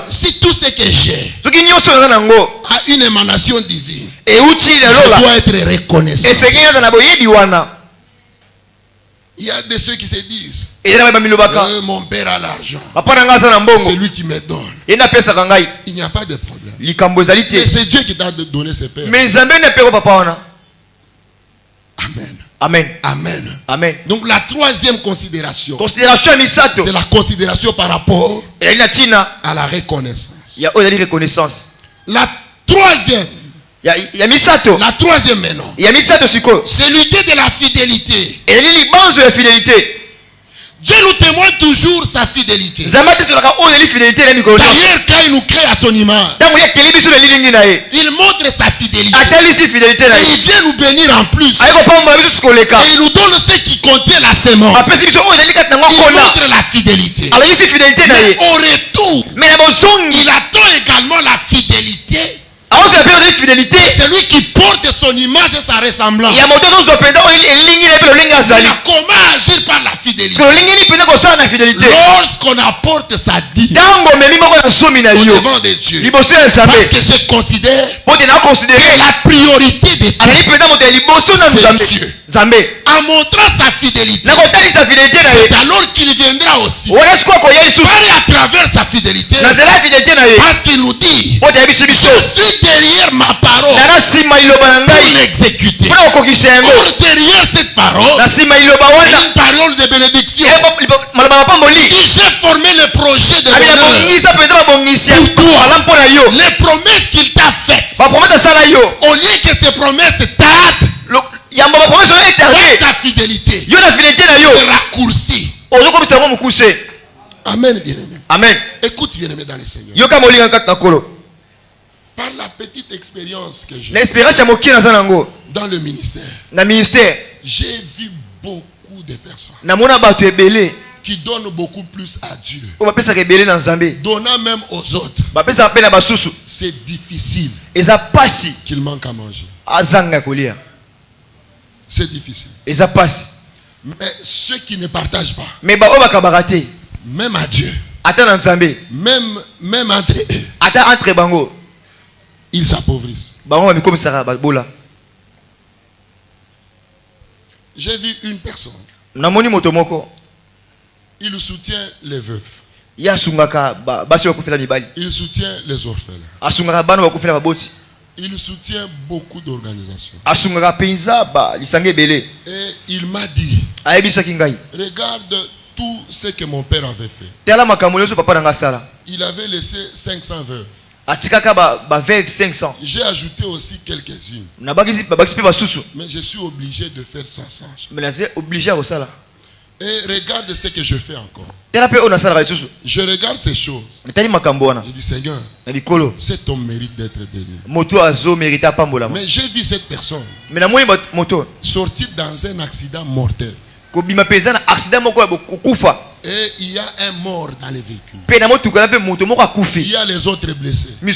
Si tout ce que j'ai a une émanation divine, je dois être reconnaissant. Il y a de ceux qui se disent mon père a l'argent, c'est lui qui me donne. Il n'y a pas de problème. Mais c'est Dieu qui t'a donné ses pères. Amen. Amen. Amen. Amen. Donc la troisième considération, c'est la considération par rapport à la reconnaissance. La troisième, la troisième maintenant, c'est l'idée de la fidélité. Dieu nous témoigne toujours sa fidélité. D'ailleurs, quand il nous crée à son image, il montre sa fidélité. Il vient nous bénir en plus. Il nous donne ce qui contient la sémence. Il montre la fidélité. Mais au retour, il attend également la fidélité. C'est lui qui porte son image et sa ressemblance. Comment agir par la fidélité? Lorsqu'on apporte sa dîme au devant de Dieu, parce que je considère que la priorité de Dieu, c'est Dieu. En montrant sa fidélité, c'est alors qu'il viendra aussi parler à travers sa fidélité, parce qu'il nous dit je suis derrière ma parole pour l'exécuter. Or derrière cette parole, une parole de bénédiction. J'ai formé le projet de bonheur pour toi. Les promesses qu'il t'a faites, au lieu que ces promesses tardent, ta fidélité est raccourcie. Amen, bien-aimé. Amen. Écoute, bien-aimé dans le Seigneur. Par la petite expérience que j'ai dans le ministère, j'ai vu beaucoup de personnes qui donnent beaucoup plus à Dieu, donnant même aux autres. C'est difficile qu'il manque à manger. C'est difficile. Mais ceux qui ne partagent pas, même à Dieu, même entre eux, ils s'appauvrissent. J'ai vu une personne, il soutient les veufs, il soutient les orphelins, il soutient beaucoup d'organisations. Et il m'a dit, regarde tout ce que mon père avait fait. Il avait laissé 500 veuves. J'ai ajouté aussi quelques-unes. Mais je suis obligé de faire 500. Et regarde ce que je fais encore. Je regarde ces choses. Je dis Seigneur, c'est ton mérite d'être béni. Mais j'ai vu cette personne sortir dans un accident mortel. Et il y a un mort dans le véhicule. Il y a les autres blessés. Mais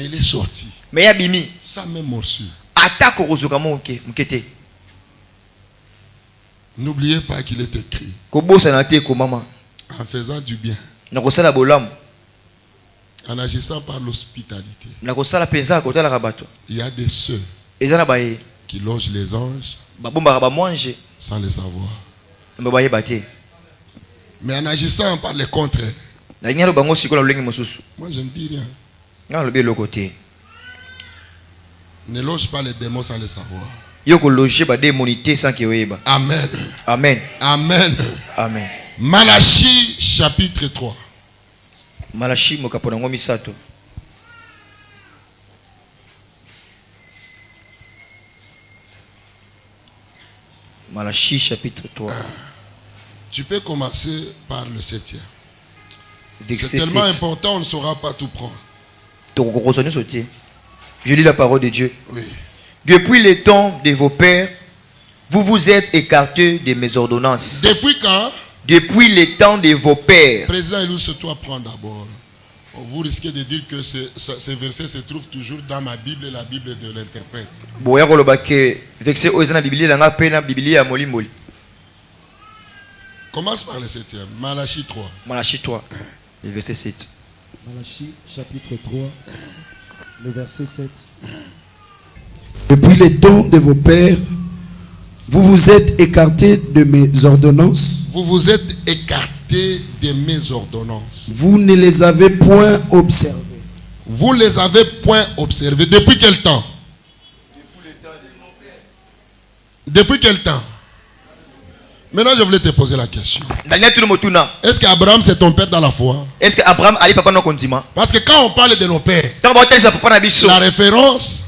il est sorti sans même morsure. N'oubliez pas qu'il est écrit en faisant du bien, en agissant par l'hospitalité. Il y a des ceux qui logent les anges sans le savoir. Mais en agissant par le contraire, moi je ne dis rien. Ne loge pas les démons sans le savoir. Amen. Amen. Amen. Amen. Malachie chapitre 3. Malachie chapitre 3. Tu peux commencer par le 7e. Verset C'est tellement 7. important, on ne saura pas tout prendre. Je lis la parole de Dieu. Oui. Depuis les temps de vos pères, vous vous êtes écartés de mes ordonnances. Depuis quand? Depuis les temps de vos pères. Président Elou, c'est toi prendre d'abord. Vous risquez de dire que ce verset se trouve toujours dans ma Bible et la Bible de l'interprète. Commence par le 7e. Malachie 3. Malachie 3, le verset 7. Malachie chapitre 3, le verset 7. Depuis les temps de vos pères, vous vous êtes écartés de mes ordonnances. Vous vous êtes écartés de mes ordonnances. Vous ne les avez point observées. Vous les avez point observées. Depuis quel temps? Depuis quel temps? Maintenant, je voulais te poser la question. Est-ce qu'Abraham c'est ton père dans la foi? Est-ce que Abraham ali papa no kondima? Parce que quand on parle de nos pères, la référence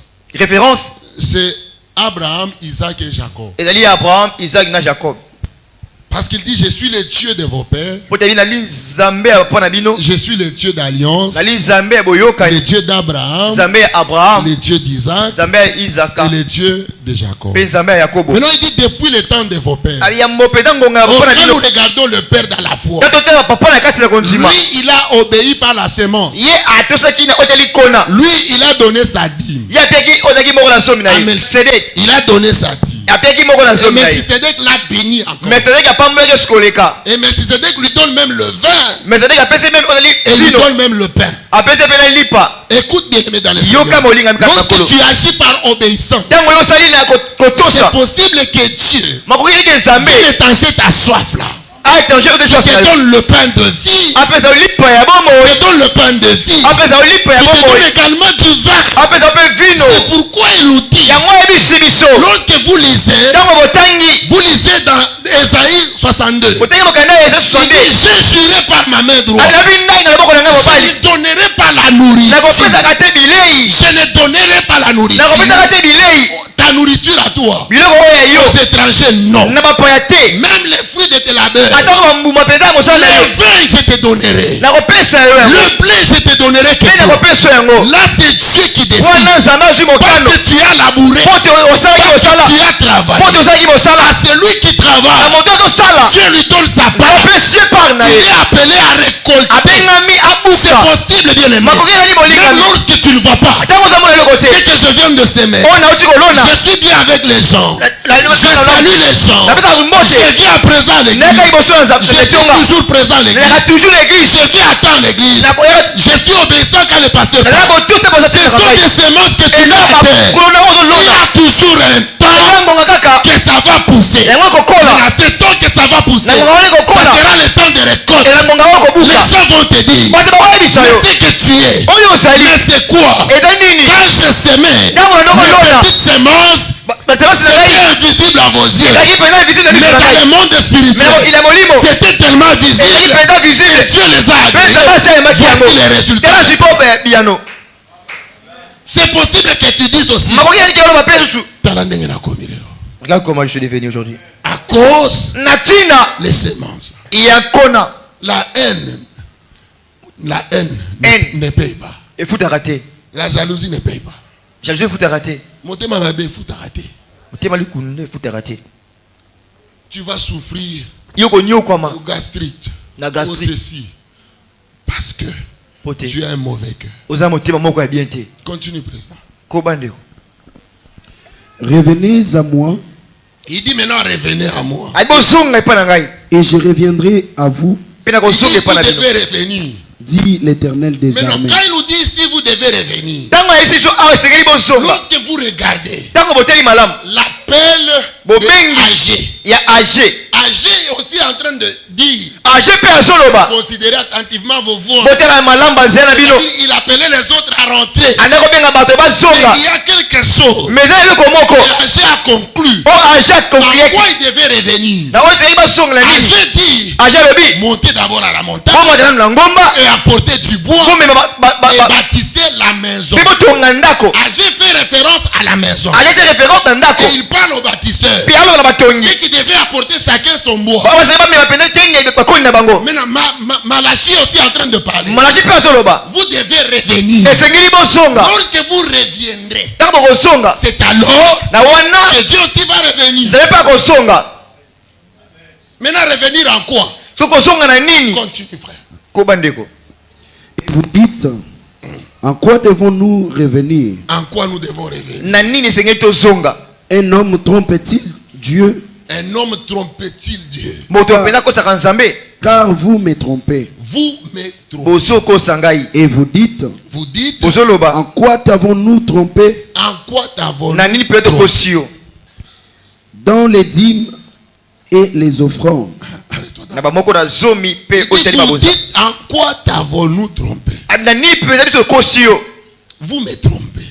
c'est Abraham, Isaac et Jacob. Et Abraham, Isaac et Jacob. Parce qu'il dit, je suis le Dieu de vos pères. Je suis le Dieu d'alliance. Le Dieu d'Abraham. Le Dieu d'Isaac. Et le Dieu de Jacob. Maintenant il dit depuis le temps de vos pères. Quand nous regardons le Père dans la foi, lui il a obéi par la sémence. Lui il a donné sa dîme. Il a donné sa dîme. Et Melchisedec l'a béni encore. Et Melchisedec lui donne même le vin. Et lui donne même le pain. Écoute bien, aimé dans les Seigneur. Lorsque tu agis par obéissance, c'est possible que Dieu vienne étancher ta soif là. Il te donne le pain de vie. Il te donne le pain de vie. Il te donne également du vin. C'est pourquoi il nous dit, lorsque vous lisez dans Esaïe 62, il dit, je jurerai par ma main droite, je ne donnerai pas la nourriture. Je ne donnerai pas la nourriture. Ta nourriture à toi, aux étrangers, non. Même les fruits de tes labeurs, les vins je te donnerai. Le blé je te donnerai que toi. Là c'est Dieu qui décide. Parce que tu as labouré, parce que tu as travaillé. À celui qui travaille, Dieu lui donne sa part. Il est appelé à récolter. C'est possible, bien aimé. Même lorsque tu ne vois pas ce que je viens de semer, je suis bien avec les gens. Je salue les gens. Je viens à présent à l'église. Je suis toujours présent à l'église. Je viens à temps à l'église. Je suis obéissant quand le pasteur parle. Ce sont des semences que tu mets à terre. Il y a toujours un temps que ça va pousser. Voilà, c'est temps que ça va pousser. Ce sera le temps de récolte. Les gens vont te dire, mais c'est que tu es. Mais c'est quoi? Quand je semais, mes petites semences c'était invisible à vos yeux. Mais dans le monde spirituel, c'était tellement visible que Dieu les a agrégés. Voici les résultats. C'est possible que tu dises aussi, regarde comment je suis devenu aujourd'hui. à cause les semences. La haine ne paye pas. Et faut t'arrêter. La jalousie ne paye pas. Jalousie, faut t'arrêter. Motema mabe, faut t'arrêter. Faut t'arrêter. Tu vas souffrir ou gastrite, la gastrite. ou ceci, parce que tu as un mauvais cœur. Continue, président. Revenez à moi. Il dit maintenant revenez à moi. Et je reviendrai à vous. Il dit, vous devez revenir. Dit l'Éternel des Maintenant, armées. quand il nous dit si vous devez revenir, lorsque vous regardez l'appel âgé, âgé est aussi en train de dire, considérez attentivement vos voix. Il appelait les autres à rentrer. Mais il y a quelque chose que âgé a conclu. Pourquoi il devait revenir? Âgé dit, montez d'abord à la montagne et apporter du bois et bâtissez la maison. Agé fait référence à la maison. Et il parle au bâtisseur. Ceux qui devaient apporter chacun son bois. Maintenant, Malachie est aussi en train de parler. Vous devez revenir. Lorsque vous reviendrez, c'est alors que Dieu aussi va revenir. Maintenant, revenir en quoi? Continue, frère. Et vous dites, en quoi devons-nous revenir? En quoi nous devons revenir? Un homme trompe-t-il Dieu? Un homme trompe-t-il Dieu? Car vous me trompez. Vous me trompez. Et vous dites, en quoi t'avons-nous trompé? En quoi t'avons-nous trompé? Dans les dîmes et les offrandes. Vous dites, en quoi t'avons-nous trompé? Vous me trompez.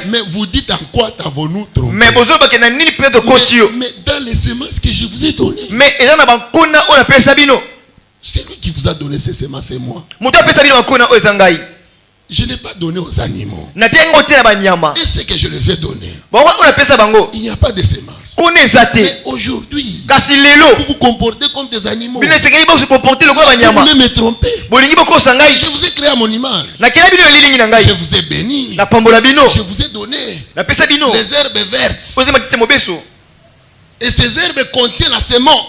Mais vous dites, en quoi t'avons-nous trompé? Mais dans les semences que je vous ai données. C'est lui qui vous a donné ces semences, c'est moi. Je n'ai pas donné aux animaux. Et ce que je les ai donnés, il n'y a pas de semences. Mais aujourd'hui, vous vous comportez comme des animaux. Vous voulez me tromper. Je vous ai créé à mon image. Je vous ai béni. Je vous ai donné les herbes vertes. Et ces herbes contiennent la semence.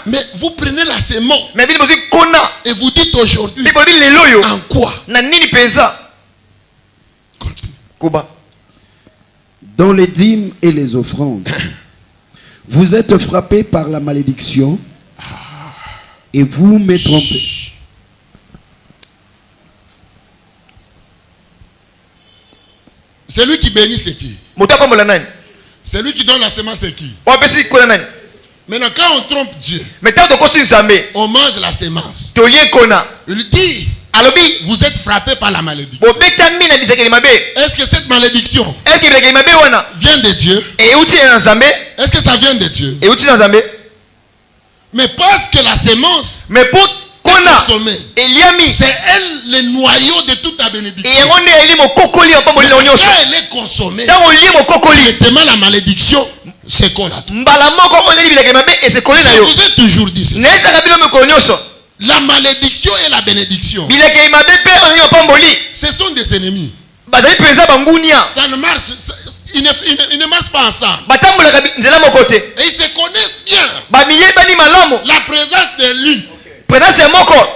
Mais vous prenez la semence et vous dites aujourd'hui, en quoi? Continue. Dans les dîmes et les offrandes, vous êtes frappés par la malédiction et vous me trompez. Celui qui bénit, c'est qui? Celui qui donne la semence, c'est qui? Maintenant, quand on trompe Dieu, on mange la semence. Il dit, vous êtes frappé par la malédiction. Est-ce que cette malédiction vient de Dieu? Est-ce que ça vient de Dieu? Mais parce que la semence c'est elle le noyau de toute ta bénédiction. Quand elle est consommée, effectivement la malédiction c'est qu'on a tout. Je vous ai toujours dit ça. La malédiction et la bénédiction, ce sont des ennemis. Ça ne marche, ils ne marchent pas ensemble. Et ils se connaissent bien. La présence de l'une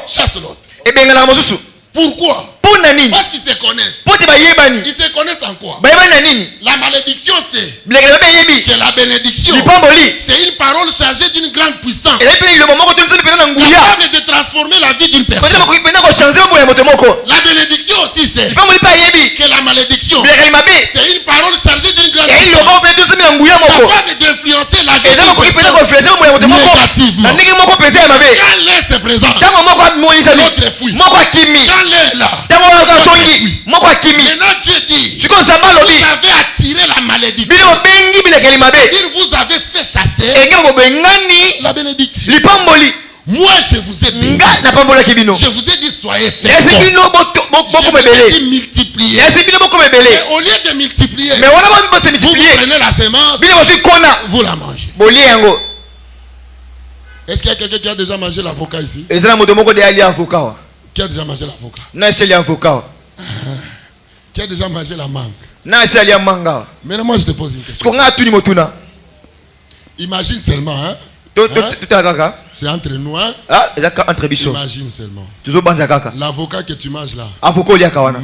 chasse l'autre. Pourquoi? Parce qu'ils se connaissent. Ils se connaissent en quoi? La malédiction c'est que la bénédiction c'est une parole chargée d'une grande puissance capable de transformer la vie d'une personne. La bénédiction aussi c'est que la malédiction c'est une parole chargée d'une grande puissance capable d'influencer la vie d'une personne négativement. Quand l'air se présente, l'autre fuit. Quand l'air est là, maintenant Dieu dit, vous avez attiré la malédiction. Il vous avait fait chasser la bénédiction. Moi je vous ai béni. Je vous ai dit soyez féconds. Je vous ai dit multipliez. Et au lieu de multiplier, vous prenez la semence, vous la mangez. Est-ce qu'il y a quelqu'un qui a déjà mangé l'avocat ici? Qui a déjà mangé l'avocat? Qui a déjà mangé la mangue? Maintenant moi je te pose une question. Imagine seulement, hein? C'est entre nous, hein? Imagine seulement. L'avocat que tu manges là,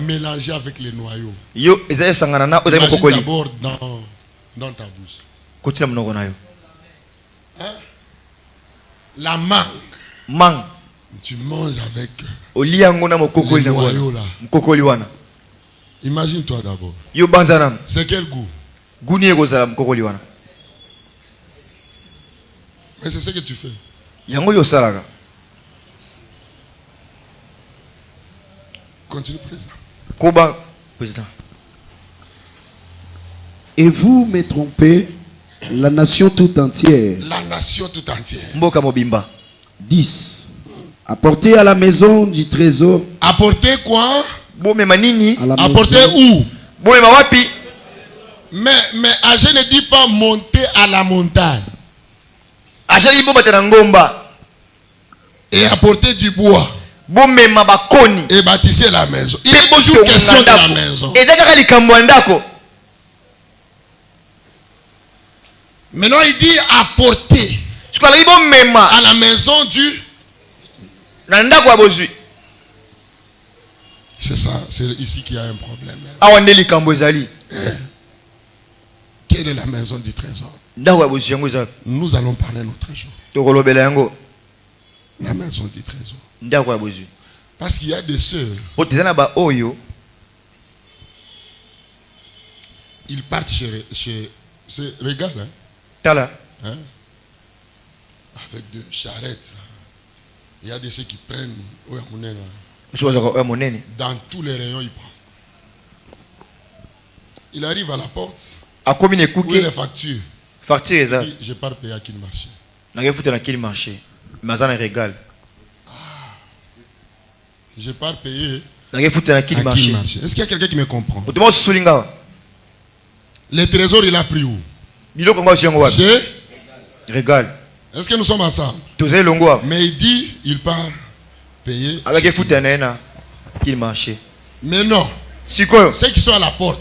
mélangé avec les noyaux. Imagine d'abord dans ta bouche. Hein? La mangue. Tu manges avec les noyaux là. Imagine-toi d'abord. C'est quel goût? Mais c'est ce que tu fais. Continue, président. Et vous me trompez, la nation tout entière. 10. Apportez à la maison du trésor. Apportez quoi? Apporter où? Mais Agé ne dit pas monter à la montagne. Et apporter du bois. Et bâtisser la maison. Il est toujours question de la maison. Maintenant il dit apporter à la maison du. C'est ça, c'est ici qu'il y a un problème. Quelle est la maison du trésor? Nous allons parler un autre jour. La maison du trésor. Parce qu'il y a des sœurs. Ils partent chez c'est Régal, hein? Avec des charrettes. Il y a des ceux qui prennent. Dans tous les rayons, il prend. Il arrive à la porte. Où est les factures? Il dit, je pars payer à qui le marché. Je pars payer à qui le marché. Est-ce qu'il y a quelqu'un qui me comprend? Le trésor, il a pris où? Chez Régal. Est-ce que nous sommes ensemble? Mais il dit, il part payer. Avec qui marché. Mais non. Ceux qui sont à la porte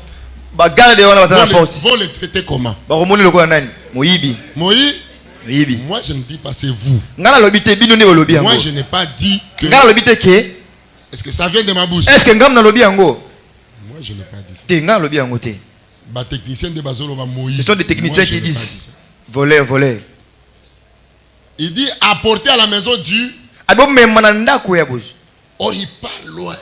vont les traiter comment? Moïbi. Moi je ne dis pas c'est vous. Moi je n'ai pas dit que. Est-ce que ça vient de ma bouche? Moi je n'ai pas dit ça. Ce sont des techniciens qui disent voler. Il dit apporter à la maison du. Or il part loin.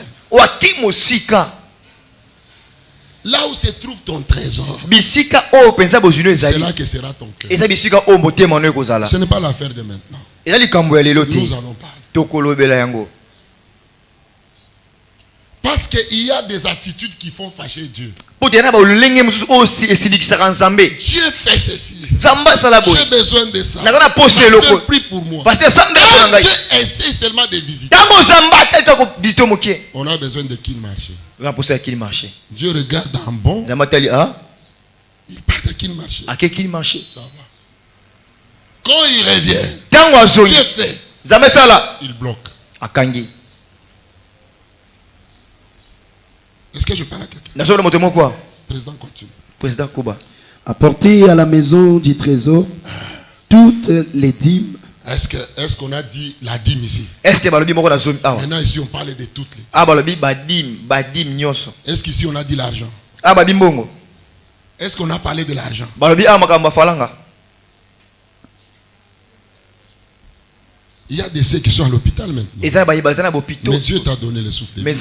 Là où se trouve ton trésor, c'est là que sera ton cœur. Ce n'est pas l'affaire de maintenant. Nous allons parler. Parce qu'il y a des attitudes qui font fâcher Dieu. Dieu fait ceci. J'ai besoin de ça. Pasteur, prie pour moi. Quand Dieu essaie seulement de visiter, on a besoin de qui marcher. Dieu regarde en bon. Il part à qui marcher. Ça va. Quand il revient, Dieu fait. Il bloque. Est-ce que je parle à quelqu'un? Président, continue. Président Kuba. Apportez à la maison du trésor toutes les dîmes. Est-ce qu'on a dit la dîme ici? Maintenant ici on parle de toutes les dîmes. Est-ce qu'ici on a dit l'argent? Est-ce qu'on a parlé de l'argent? Il y a des ceux qui sont à l'hôpital maintenant. Mais Dieu t'a donné le souffle de vie.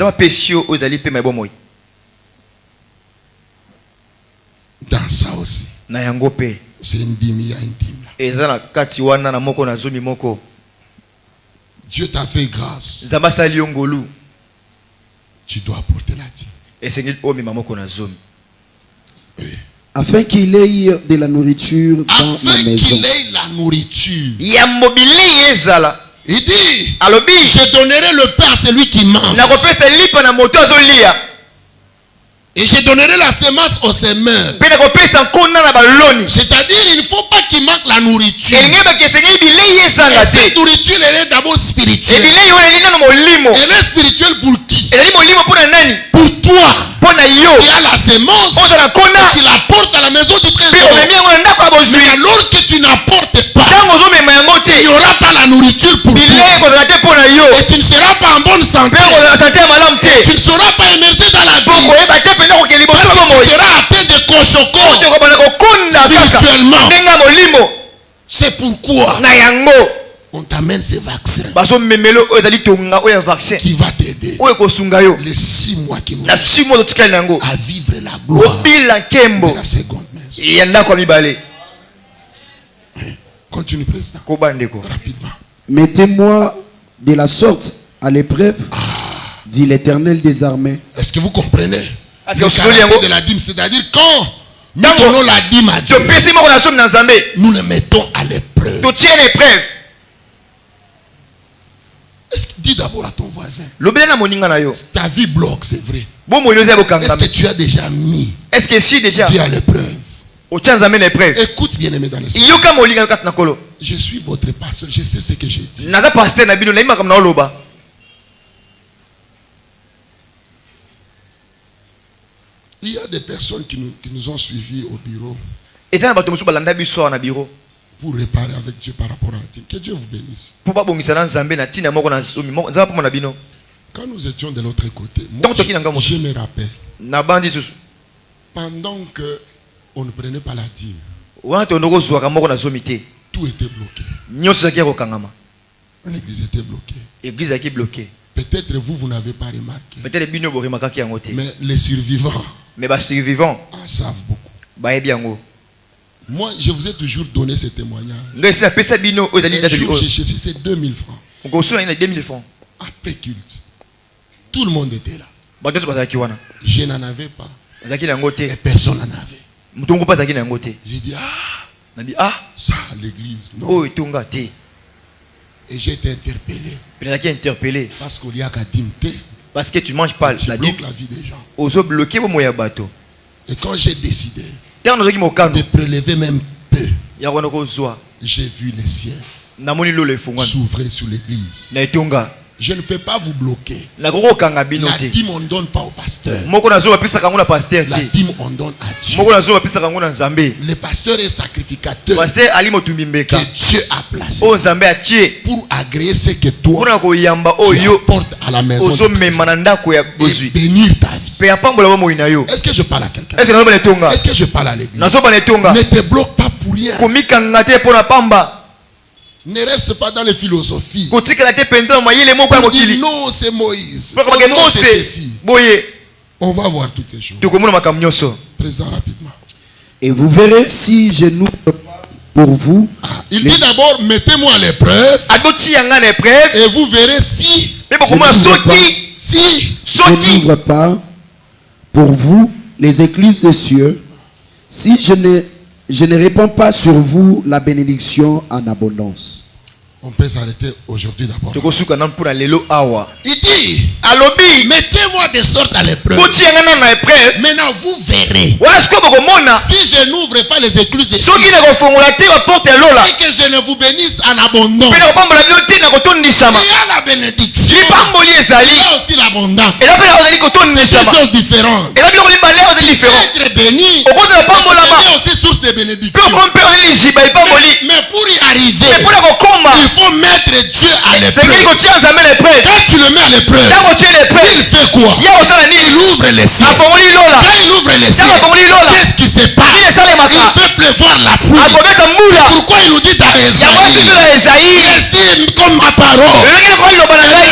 Dans ça aussi. C'est une dîme, il y a une dîme là. Dieu t'a fait grâce. Tu dois apporter la dîme. Oui. Afin qu'il ait de la nourriture dans la maison. Il dit, je donnerai le pain à celui qui mange. Et je donnerai la semence au semeur. C'est-à-dire, il ne faut pas qu'il manque la nourriture. Et cette nourriture, elle est d'abord spirituelle. Elle est spirituelle pour qui? Pour toi. Il y a la semence qu'il apporte à la maison du trésor. Mais lorsque tu n'apportes pas, il n'y aura pas la nourriture pour toi. Et tu ne seras pas en bonne santé. Et tu ne seras pas immergé dans la vie. Tu seras atteint de conchoco spirituellement. C'est pourquoi on t'amène ces vaccins qui va t'aider les 6 mois qui nous à vivre la gloire de la seconde maison. Continue, président. Rapidement. Mettez-moi de la sorte à l'épreuve, dit l'Éternel des armées. Est-ce que vous comprenez le caractère de la dîme? C'est-à-dire quand nous donnons la dîme à Dieu, nous le mettons à l'épreuve. Est-ce que dis d'abord à ton voisin? Ta vie bloque, c'est vrai. Est-ce que tu as déjà mis Dieu à l'épreuve? Écoute, bien aimé dans le Seigneur. Je suis votre pasteur, je sais ce que j'ai dit. Il y a des personnes qui nous ont suivis au bureau pour réparer avec Dieu par rapport à Dieu. Que Dieu vous bénisse. Quand nous étions de l'autre côté, moi, je me rappelle, pendant que on ne prenait pas la dîme, tout était bloqué. L'église était bloquée. Peut-être vous n'avez pas remarqué. Mais les survivants en savent beaucoup. Moi, je vous ai toujours donné ce témoignage. Un jour, j'ai cherché ces 2000 francs. Après culte, tout le monde était là. Je n'en avais pas. Et personne n'en avait. J'ai dit, ça, l'église, non. Et j'ai été interpellé. Parce qu'il y a qu'à dimter. Parce que tu manges pas la vie des gens. Et quand j'ai décidé de prélever même peu, j'ai vu les ciels s'ouvrir sur l'église. Je ne peux pas vous bloquer. La dîme on ne donne pas au pasteur. La dîme on donne à Dieu. Le pasteur est sacrificateur que Dieu a placé pour agréer ce que toi tu apportes à la maison et bénir ta vie. Est-ce que je parle à quelqu'un? Est-ce que je parle à l'église? Ne te bloque pas pour rien. Ne reste pas dans les philosophies. On dit non, c'est Moïse. Non, c'est ceci. On va voir toutes ces choses. Présent rapidement. Et vous verrez si je n'ouvre pas pour vous. Il dit d'abord, mettez-moi à l'épreuve. Et vous verrez si je n'ouvre pas pour vous les écluses des cieux, si je ne répands pas sur vous la bénédiction en abondance. On peut s'arrêter aujourd'hui d'abord. Il dit, mettez-moi de sorte à l'épreuve. Maintenant vous verrez. Si je n'ouvre pas les écluses des cieux et que je ne vous bénisse en abondance, il y a la bénédiction, il y a aussi l'abondance. C'est deux choses différentes. Être béni est aussi source de bénédiction. Mais pour y arriver, il faut mettre Dieu à l'épreuve. Quand tu le mets à l'épreuve, il fait quoi? Il ouvre les cieux. Quand il ouvre les cieux, qu'est-ce qui se passe? Il fait pleuvoir la pluie. Pourquoi il nous dit à Esaïe, et si comme ma parole ne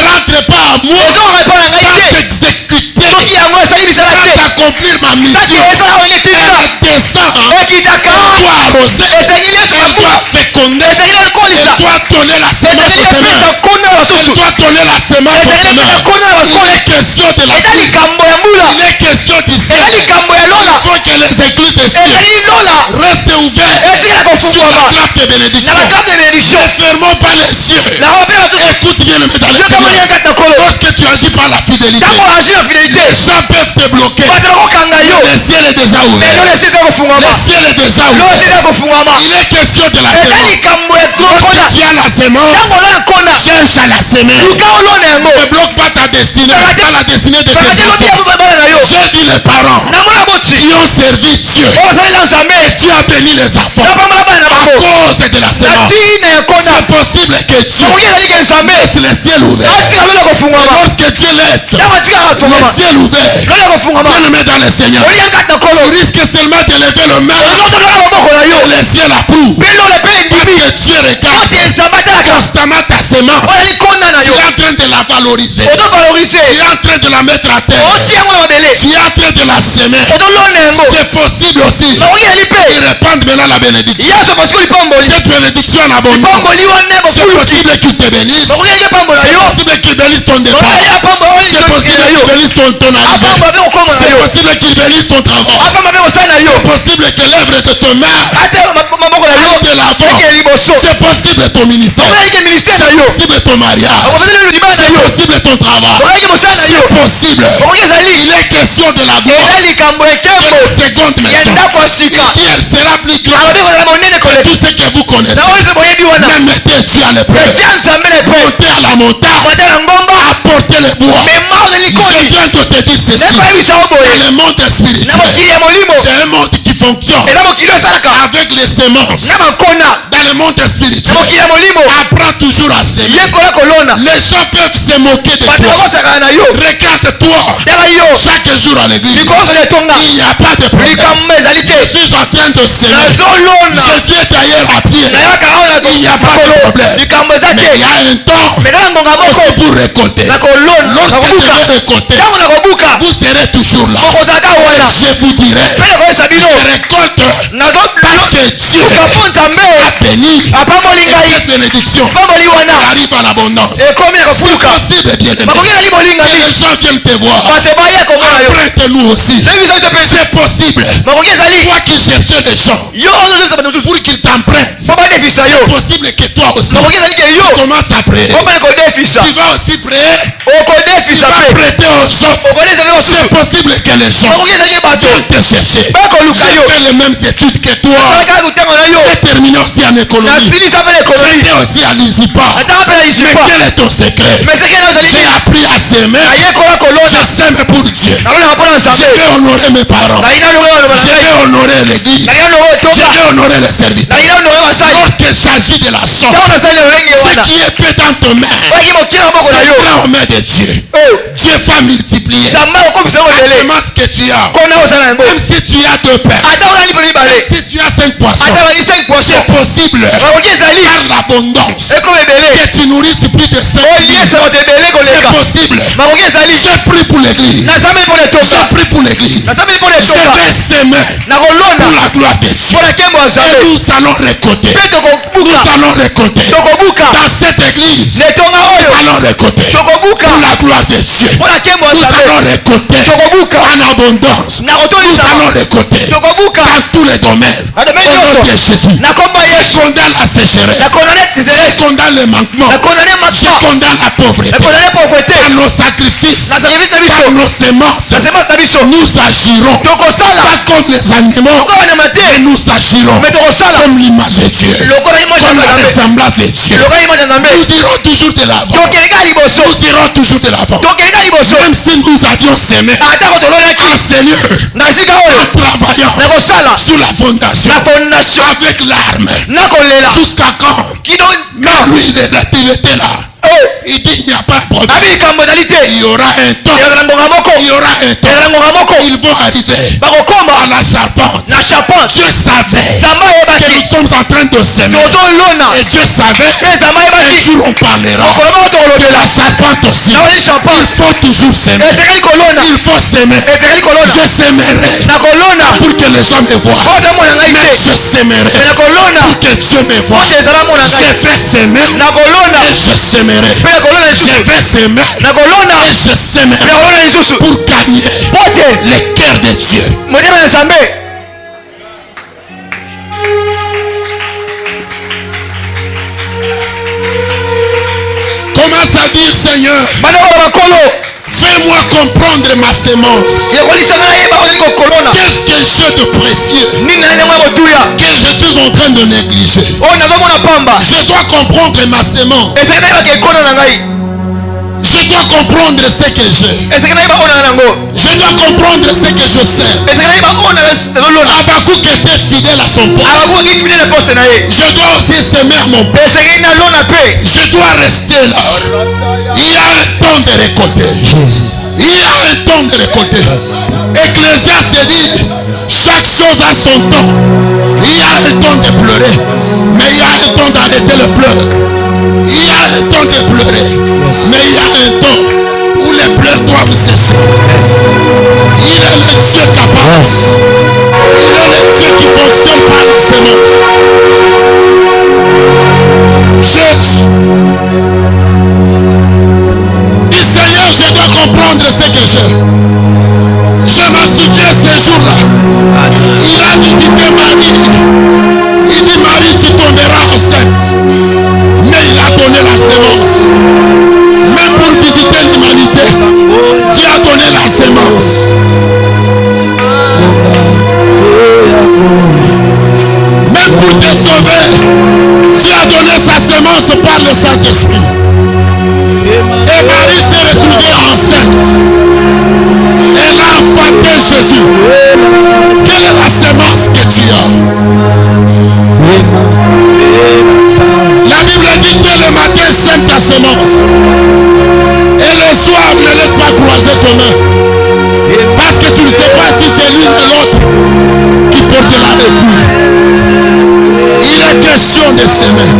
rentre pas à moi sans s'exécuter, sans accomplir ma mission, elle descend, elle doit arroser, elle doit féconder, elle doit donner la semence au semeur, elle doit donner la semence au semeur. Il est question de la pluie, il est question du ciel. Il faut que les églises des cieux restent ouvertes sur la trappe de bénédiction. Ne fermons pas les cieux. Écoute bien le dans le Seigneur. Lorsque tu agis par la fidélité, les gens peuvent te bloquer. Le ciel est déjà ouvert. Le ciel est déjà ouvert. Il est question de la semence. Lorsque tu as la semence, cherche à la semer. Ne bloque pas ta destinée, pas la destinée de tes enfants. J'ai vu les parents qui ont servi Dieu et Dieu a béni les enfants à cause de la semence. C'est possible que Dieu laisse le ciel ouvert. Lorsque Dieu laisse le ciel ouvert, bien le met dans le Seigneur, tu risques seulement de lever le main et le ciel approuve. Parce que Dieu regarde constamment ta semence. Tu es en train de la valoriser. Tu es en train de la mettre à terre. Tu es en train de la semer. C'est possible aussi. Il répand maintenant la bénédiction. Cette bénédiction en abondance. C'est possible qu'il te bénisse. C'est possible qu'il bénisse ton départ. C'est possible qu'il bénisse ton arrivée. C'est possible qu'il bénisse ton travail. C'est possible que l'œuvre de tes mains aille de l'avant. C'est possible ton ministère. C'est possible ton mariage. ton travail. C'est possible. Il est question de la gloire. De la seconde maison. Il dit elle sera plus grande que tout ce que vous connaissez. Mais mettez Dieu à l'épreuve. Montez à la montagne. Apportez le bois. Je viens de te dire ceci. Dans le monde spirituel, c'est un monde qui fonctionne avec les semences. Dans le monde spirituel, apprends toujours à semer. Les gens peuvent se moquer de toi. Regarde-toi chaque jour à l'église. Il n'y a pas de problème. Je suis en train de semer. Je viens d'ailleurs à pied. Il n'y a pas de problème. Mais il y a un temps aussi pour récolter. Lorsque je vais récolter, vous serez toujours là. Je vous dirai, je récolte parce que Dieu a béni. Et cette bénédiction arrive à l'abondance. C'est possible, bien aimé. Les gens viennent te voir. Prête-nous aussi. C'est possible. Toi qui cherchais des gens pour qu'ils t'empruntent, c'est possible que toi aussi tu commences à prier. Tu vas aussi prier. Tu vas prêter aux gens. C'est possible que les gens viennent te chercher. J'ai fait les mêmes études que toi. J'ai terminé aussi en économie. J'étais aussi à l'ISIPA. Mais quel est ton secret? J'ai appris à s'aimer. Je s'aime pour Dieu. Je vais honorer mes parents. Je vais honorer l'église. Je vais honorer les serviteurs. Lorsqu'il s'agit de la sorte, ce qui est peu dans tes mains, c'est grand aux mains de Dieu. Dieu va multiplier la semence que tu as. Même si tu as 2 pains, même si tu as 5 poissons, c'est possible par l'abondance que tu nourrisses plus de 5 000. C'est possible. J'ai pris pour l'église. J'ai pris pour l'église. Je vais s'aimer pour la gloire de Dieu. Et nous allons récolter. Nous allons récolter. Dans cette église, nous allons récolter pour la gloire de Dieu. Nous allons récolter en abondance. Nous allons récolter dans tous les domaines. Au nom de Jésus, je condamne la sécheresse. Je condamne le manquement. Je condamne la pauvreté. Par nos sacrifices, par nos semences, nous agirons pas comme les animaux, mais nous agirons comme l'image de Dieu, comme la ressemblance de Dieu. Nous irons toujours de l'avant. Nous irons toujours de l'avant. Même si nous avions semé en Seigneur, en travaillant sur la fondation, avec l'arme, jusqu'à quand? Même lui, il était là. Il dit il n'y a pas de problème. Il y aura un temps. Il y aura un temps. Ils vont arriver à la charpente. Dieu savait que nous sommes en train de semer. Et Dieu savait un jour on parlera de la charpente aussi. Il faut toujours semer. Il faut semer. Je semerai pour que les gens me voient. Mais je semerai pour que Dieu me voie. Je vais semer et je semerai. Je vais s'aimer et je s'aimerai pour gagner le cœur de Dieu. Commence à dire Seigneur, fais-moi comprendre ma sémence. Qu'est-ce que j'ai de précieux que je suis en train de négliger? Je dois comprendre ma sémence. Je dois comprendre ce que j'ai. Je dois comprendre ce que je sais. Habakkuk était fidèle à son poste. Je dois aussi s'aimer à mon poste. Je dois rester là. Il y a un temps de récolter. Il y a un temps de récolter. Ecclésiaste dit, chaque chose a son temps. Il y a un temps de pleurer, mais il y a un temps d'arrêter le pleurs. Il y a un temps de pleurer, mais il y a un temps où les pleurs doivent cesser. Il est le Dieu capable. Il est le Dieu qui fonctionne par la semence. Dis Seigneur, je dois comprendre ce que j'ai. Je me souviens ce jour-là. Il a visité Marie. Il dit Marie, tu tomberas enceinte. Mais il a donné la semence. Mais pour visiter l'image ta semence. Et le soir, ne laisse pas croiser tes mains. Parce que tu ne sais pas si c'est l'une ou l'autre qui portera les fruits. Il est question de s'aimer.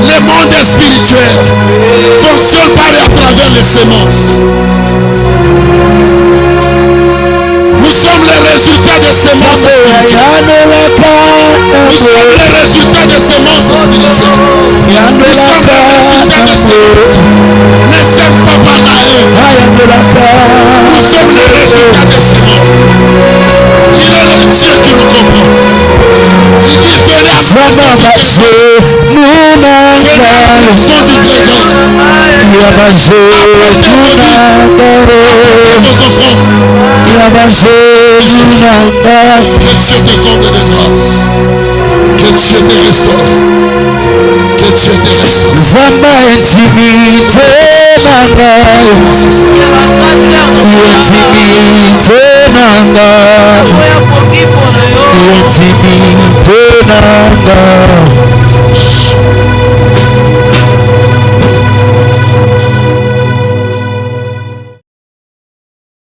Le monde spirituel fonctionne par et à travers les semences. Nous sommes les résultats des semences spirituelles. Nous sommes les résultats des semences spirituelles. Nous sommes les résultats des semences. Ne sème pas par la haine. Nous sommes les résultats des semences. Il est le Dieu qui nous comprend. Il dit venez à son du que Dieu te comble de grâce. Que Dieu te restaure. Que Dieu te restaure.